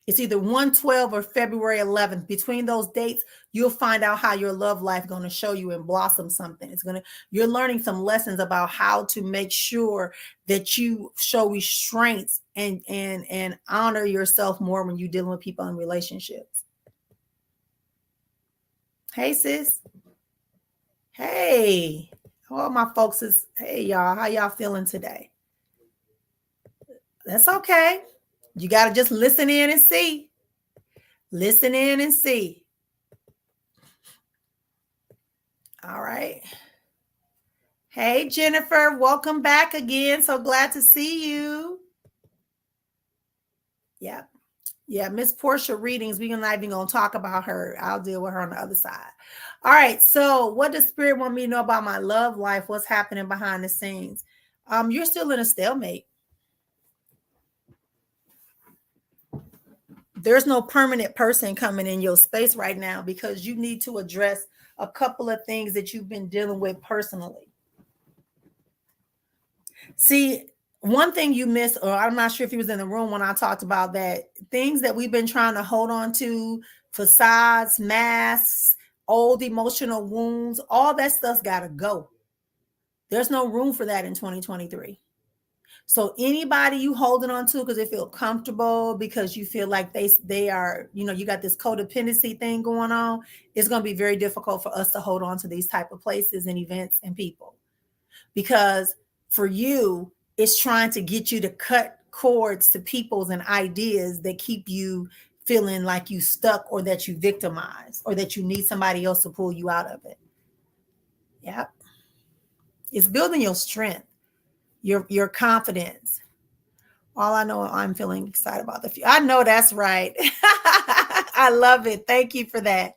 It's either 1/12 or February 11th. Between those dates, you'll find out how your love life is going to show you and blossom something. You're learning some lessons about how to make sure that you show restraints and honor yourself more when you're dealing with people in relationships. Hey, sis. Hey, all my folks hey y'all, how y'all feeling today? That's okay. You got to just listen in and see. Listen in and see. All right. Hey, Jennifer, welcome back again. So glad to see you. Yeah. Yeah, Miss Portia readings. We're not even gonna talk about her. I'll deal with her on the other side. All right. So, what does Spirit want me to know about my love life? What's happening behind the scenes? You're still in a stalemate. There's no permanent person coming in your space right now because you need to address a couple of things that you've been dealing with personally. See, one thing you missed, or I'm not sure if he was in the room when I talked about that, things that we've been trying to hold on to, facades, masks, old emotional wounds, all that stuff's got to go. There's no room for that in 2023. So anybody you holding on to because they feel comfortable, because you feel like they are, you got this codependency thing going on, it's going to be very difficult for us to hold on to these type of places and events and people. Because for you, it's trying to get you to cut cords to peoples and ideas that keep you feeling like you stuck, or that you victimized, or that you need somebody else to pull you out of it. Yeah. It's building your strength, your confidence. All I know, I'm feeling excited about the future. I know that's right. I love it. Thank you for that.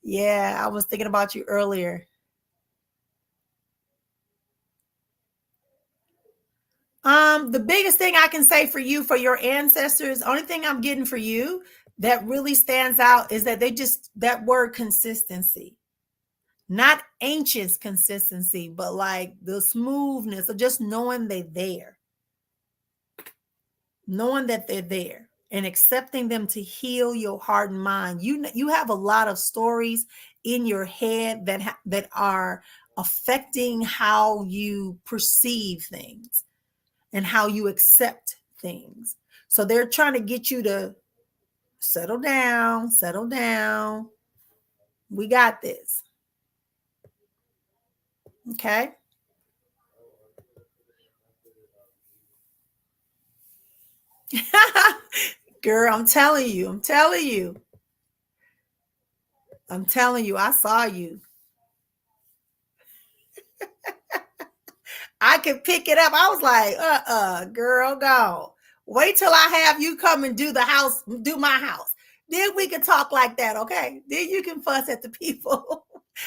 Yeah, I was thinking about you earlier. The biggest thing I can say for you, for your ancestors, only thing I'm getting for you that really stands out is that that word consistency, not ancient consistency, but like the smoothness of just knowing they're there, knowing that they're there and accepting them to heal your heart and mind. You have a lot of stories in your head that are affecting how you perceive things and how you accept things. So they're trying to get you to settle down, settle down. We got this. Okay. Girl, I'm telling you, I saw you. I could pick it up. I was like, girl, go. Wait till I have you come and do my house. Then we can talk like that, okay? Then you can fuss at the people.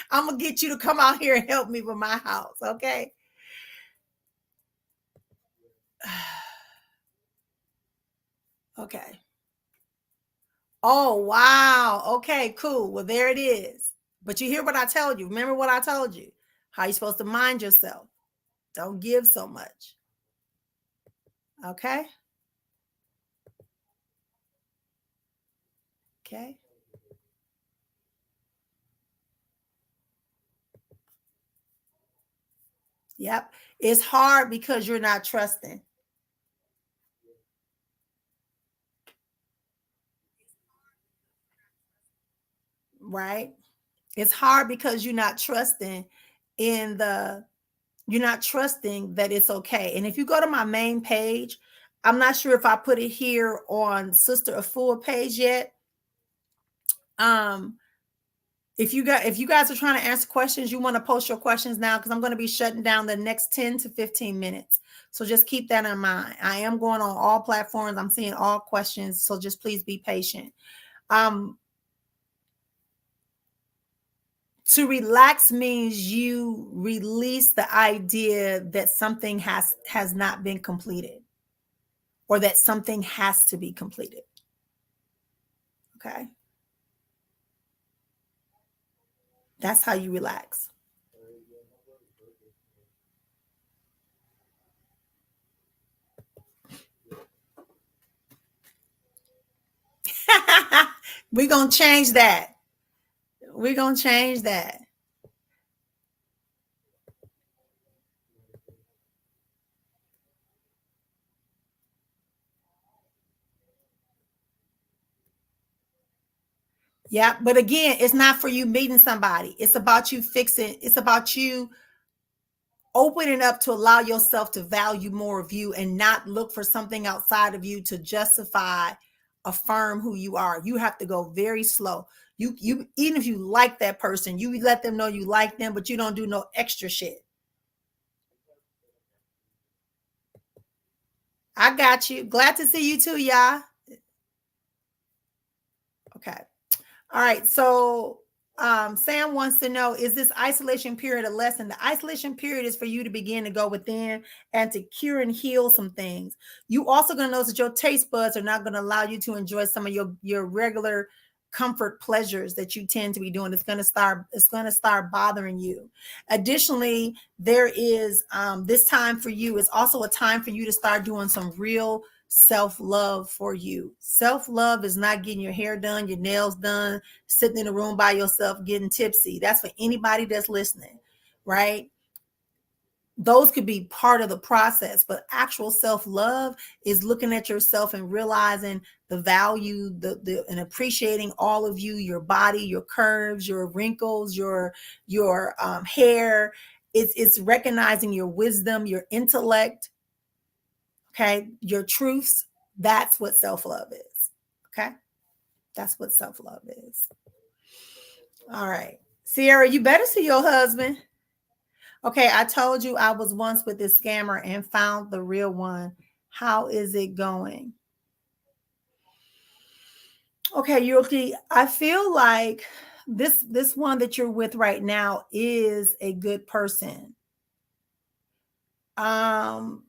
I'm gonna get you to come out here and help me with my house, okay? Okay. Oh, wow. Okay, cool. Well, there it is. But you hear what I told you. Remember what I told you? How you supposed to mind yourself. Don't give so much. Okay? Okay. Yep. It's hard because you're not trusting, right? It's hard because in the you're not trusting that it's okay. And if you go to my main page, I'm not sure if I put it here on Sister Afua page yet. Um, if you guys are trying to answer questions, you want to post your questions now, because I'm going to be shutting down the next 10 to 15 minutes. So just keep that in mind. I am going on all platforms. I'm seeing all questions. So just please be patient. To relax means you release the idea that something has not been completed, or that something has to be completed. Okay. That's how you relax. We're going to change that. We're going to change that. Yeah. But again, it's not for you meeting somebody. It's about you opening up to allow yourself to value more of you and not look for something outside of you to justify, affirm who you are. You have to go very slow. You even if you like that person, you let them know you like them, but you don't do no extra shit. I got you. Glad to see you too, y'all. Okay. All right. So Sam wants to know, is this isolation period a lesson? The isolation period is for you to begin to go within and to cure and heal some things. You also going to notice that your taste buds are not going to allow you to enjoy some of your regular comfort pleasures that you tend to be doing. It's going to start bothering you. Additionally, there is this time for you is also a time for you to start doing some real self-love for you. Self-love is not getting your hair done, your nails done, sitting in a room by yourself, getting tipsy. That's for anybody that's listening, right? Those could be part of the process, but actual self-love is looking at yourself and realizing the value, and appreciating all of you, your body, your curves, your wrinkles, your hair. It's recognizing your wisdom, your intellect, okay, your truths. That's what self-love is. Okay, that's what self-love is. All right, Sierra, you better see your husband. Okay, I told you I was once with this scammer and found the real one. How is it going? Okay, Yuki, I feel like this one that you're with right now is a good person. Don't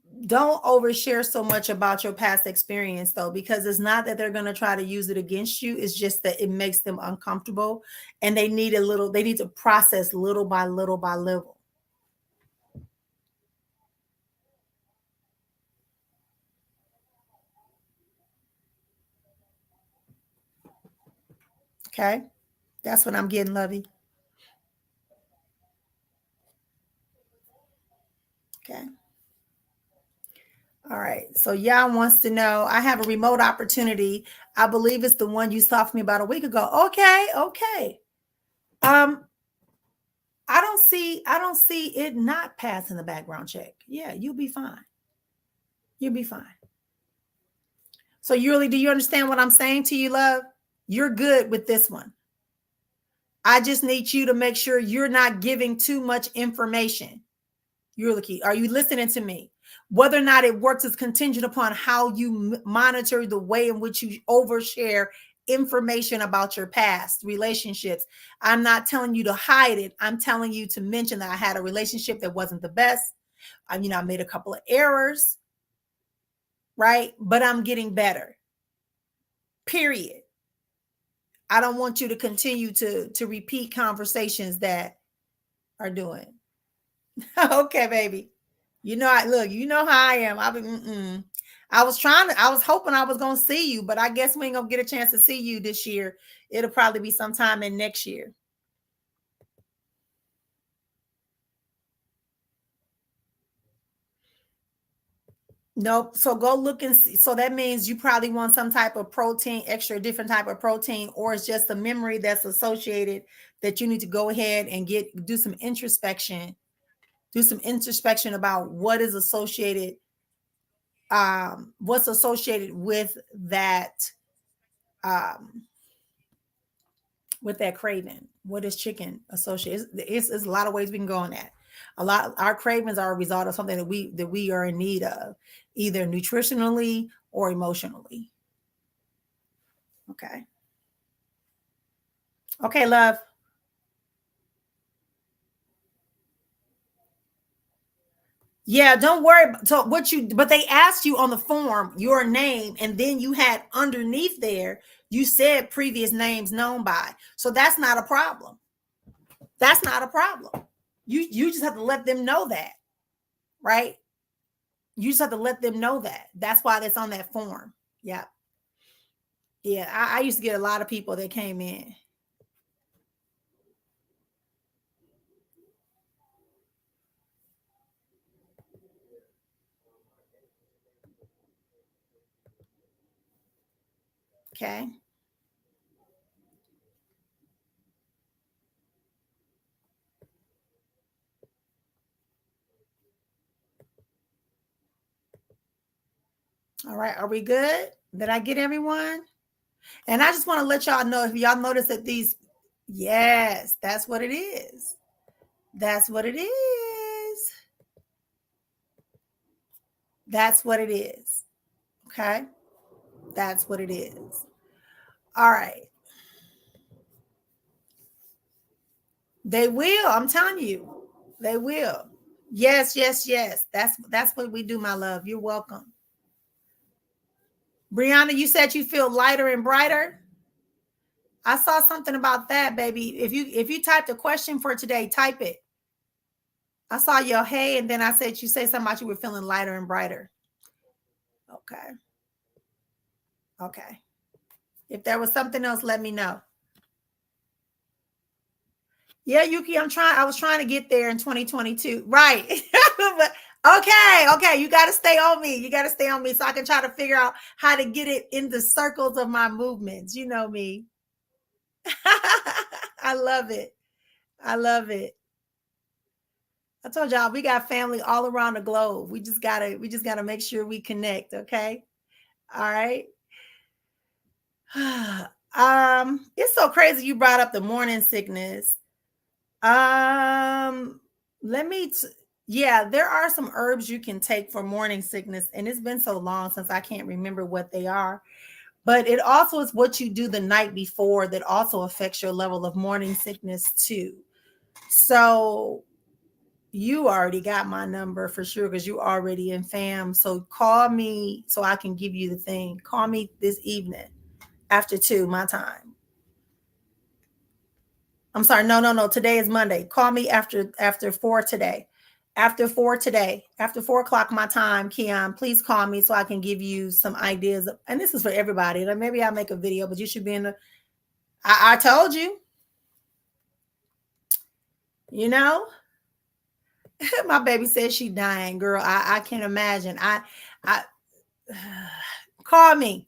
overshare so much about your past experience though, because it's not that they're going to try to use it against you. It's just that it makes them uncomfortable and they need to process little by little by little. Okay. That's what I'm getting, Lovey. Okay. All right. So Jan wants to know, I have a remote opportunity. I believe it's the one you saw from me about a week ago. Okay. Okay. Um, I don't see it not passing the background check. Yeah, you'll be fine. You'll be fine. So do you understand what I'm saying to you, love? You're good with this one. I just need you to make sure you're not giving too much information. You're the key. Are you listening to me? Whether or not it works is contingent upon how you monitor the way in which you overshare information about your past relationships. I'm not telling you to hide it. I'm telling you to mention that I had a relationship that wasn't the best. I made a couple of errors, right? But I'm getting better. Period. I don't want you to continue to repeat conversations that are doing. Okay, baby. You know, you know how I am. I was hoping I was gonna see you, but I guess we ain't gonna get a chance to see you this year. It'll probably be sometime in next year. Nope. So go look and see. So that means you probably want some type of protein, extra different type of protein, or it's just a memory that's associated that you need to go ahead and do some introspection. Do some introspection about what is associated, what's associated um, with that craving. What is chicken associated? It's a lot of ways we can go on that. A lot our cravings are a result of something that we are in need of, either nutritionally or emotionally. Okay. Okay, love. Yeah, don't worry. So but they asked you on the form your name, and then you had underneath there, you said previous names known by. So that's not a problem. That's not a problem. You just have to let them know that, right? You just have to let them know that. That's why that's on that form. Yeah. Yeah. I used to get a lot of people that came in. Okay. All right, are we good? Did I get everyone? And I just want to let y'all know, if y'all notice that these, yes, that's what it is. That's what it is. That's what it is. Okay. That's what it is. All right. They will. I'm telling you. They will. Yes, yes, yes. That's what we do, my love. You're welcome. Brianna, you said you feel lighter and brighter. I saw something about that, baby. If you typed a question for today, type it. I saw your hey, and then I said you say something about you were feeling lighter and brighter. Okay. Okay. If there was something else, let me know. Yeah, Yuki, I was trying to get there in 2022. Right. But okay. You got to stay on me. You got to stay on me so I can try to figure out how to get it in the circles of my movements. You know me. I love it. I love it. I told y'all we got family all around the globe. We just gotta make sure we connect. Okay. All right. It's so crazy you brought up the morning sickness. Let me yeah, there are some herbs you can take for morning sickness, and it's been so long since I can't remember what they are. But it also is what you do the night before that also affects your level of morning sickness too. So you already got my number for sure because you already in fam. So call me so I can give you the thing. Call me this evening after 2 my time. I'm sorry. No. Today is Monday. Call me after 4 today. After 4 today. After 4 o'clock my time, Keon, please call me so I can give you some ideas. And this is for everybody. Like maybe I'll make a video, but you should be in the I told you. You know? My baby says she dying, girl. I can't imagine. I call me.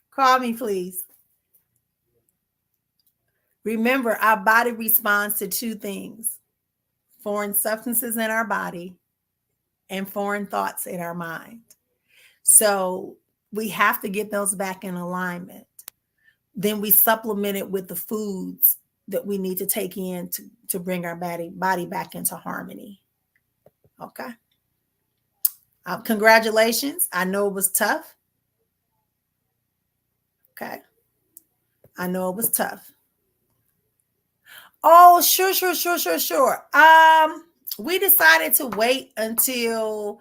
Call me, please. Remember, our body responds to 2 things: foreign substances in our body and foreign thoughts in our mind. So we have to get those back in alignment. Then we supplement it with the foods that we need to take in to bring our body back into harmony. Okay. Congratulations. I know it was tough. Okay. I know it was tough. Oh, sure. We decided to wait until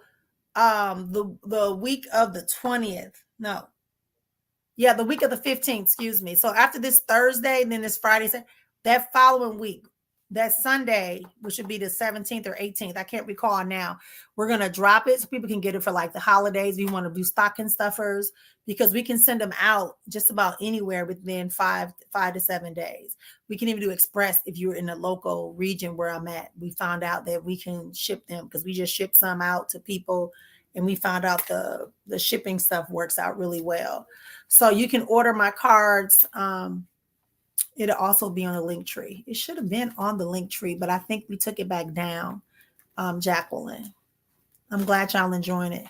the week of the 20th. No. Yeah, the week of the 15th, excuse me. So after this Thursday, and then this Friday, that following week, that Sunday, which would be the 17th or 18th, I can't recall now. We're going to drop it so people can get it for like the holidays. We want to do stocking stuffers because we can send them out just about anywhere within 5 to 7 days. We can even do express if you're in the local region where I'm at. We found out that we can ship them because we just shipped some out to people, and we found out the shipping stuff works out really well. So you can order my cards. It'll also be on the link tree. It should have been on the link tree, but I think we took it back down. Jacqueline, I'm glad y'all enjoying it.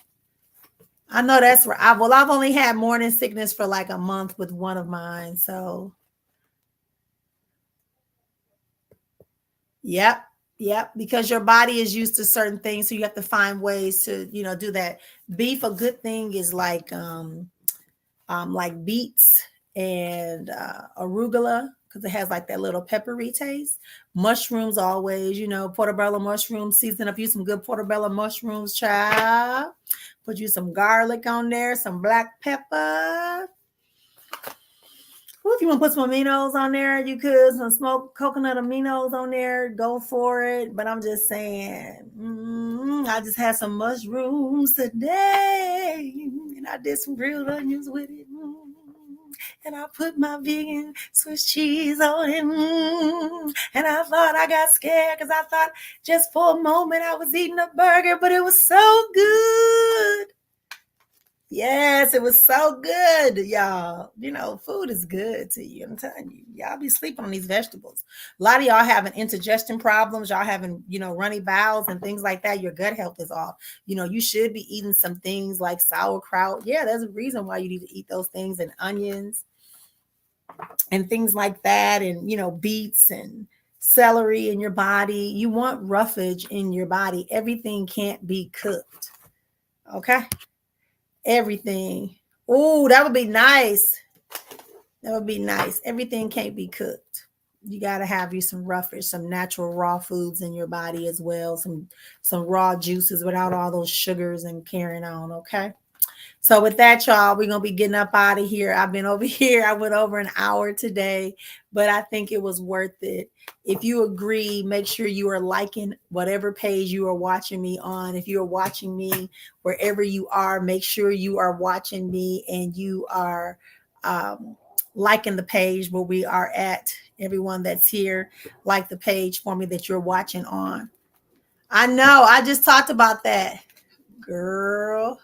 I know that's right. I've only had morning sickness for like a month with one of mine. So yep, because your body is used to certain things. So you have to find ways to, do that. Beef, a good thing is like beets and arugula, because it has like that little peppery taste. Mushrooms always, portobello mushrooms, season up you some good portobello mushrooms, child. Put you some garlic on there, some black pepper. Well, if you want to put some aminos on there, you could. Some smoked coconut aminos on there, go for it. But I'm just saying, I just had some mushrooms today, and I did some grilled onions with it. And I put my vegan Swiss cheese on it. And I thought I got scared because I thought just for a moment I was eating a burger, but it was so good. Yes, it was so good, y'all. You know, food is good to you. I'm telling you, y'all be sleeping on these vegetables. A lot of y'all having indigestion problems, y'all having, runny bowels and things like that. Your gut health is off. You should be eating some things like sauerkraut. Yeah, there's a reason why you need to eat those things, and onions and things like that, and beets and celery in your body. You want roughage in your body. Everything can't be cooked. Okay? Everything. Oh, that would be nice. That would be nice. Everything can't be cooked. You got to have you some roughage, some natural raw foods in your body as well, some raw juices without all those sugars and carrying on, okay? So with that, y'all, we're going to be getting up out of here. I've been over here. I went over an hour today, but I think it was worth it. If you agree, make sure you are liking whatever page you are watching me on. If you are watching me wherever you are, make sure you are watching me and you are liking the page where we are at. Everyone that's here, like the page for me that you're watching on. I know. I just talked about that. Girl.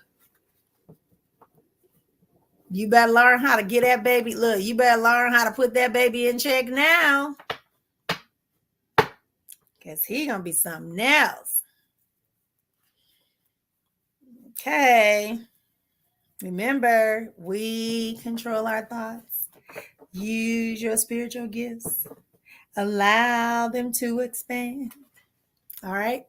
You better learn how to get that baby. Look, you better learn how to put that baby in check now. Because he going to be something else. Okay. Remember, we control our thoughts. Use your spiritual gifts. Allow them to expand. All right.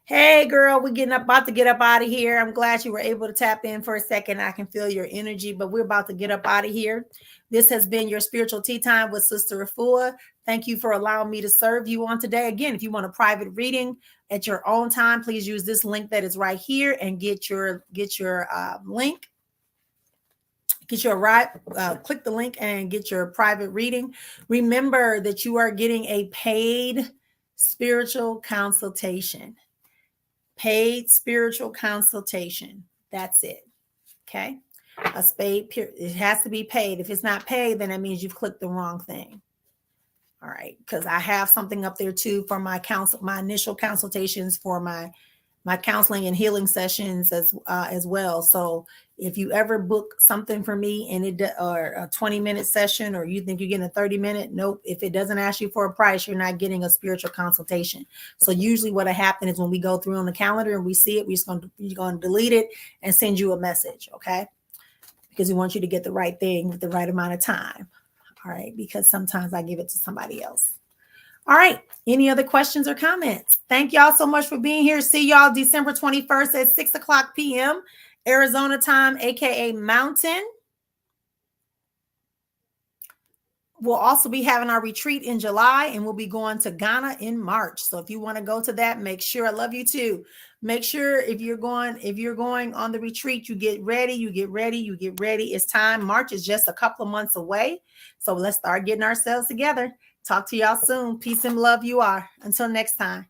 Hey, girl, we're about to get up out of here. I'm glad you were able to tap in for a second. I can feel your energy, but we're about to get up out of here. This has been your spiritual tea time with Sister Afua. Thank you for allowing me to serve you on today. Again, if you want a private reading at your own time, please use this link that is right here and get your link. Click the link and get your private reading. Remember that you are getting a paid spiritual consultation. Paid spiritual consultation. That's it. Okay. It has to be paid. If it's not paid, then that means you've clicked the wrong thing. All right. Because I have something up there too for my initial consultations for my counseling and healing sessions as well. So if you ever book something for me and or a 20-minute session, or you think you're getting a 30-minute, nope. If it doesn't ask you for a price, you're not getting a spiritual consultation. So usually what happens is when we go through on the calendar and we see it, we're going to delete it and send you a message. Okay. Because we want you to get the right thing with the right amount of time. All right. Because sometimes I give it to somebody else. All right. Any other questions or comments? Thank y'all so much for being here. See y'all December 21st at 6:00 p.m. Arizona time, aka Mountain. We'll also be having our retreat in July, and we'll be going to Ghana in March. So if you want to go to that, make sure, I love you too. Make sure if you're going on the retreat, you get ready. It's time. March is just a couple of months away. So let's start getting ourselves together. Talk to y'all soon. Peace and love you are. Until next time.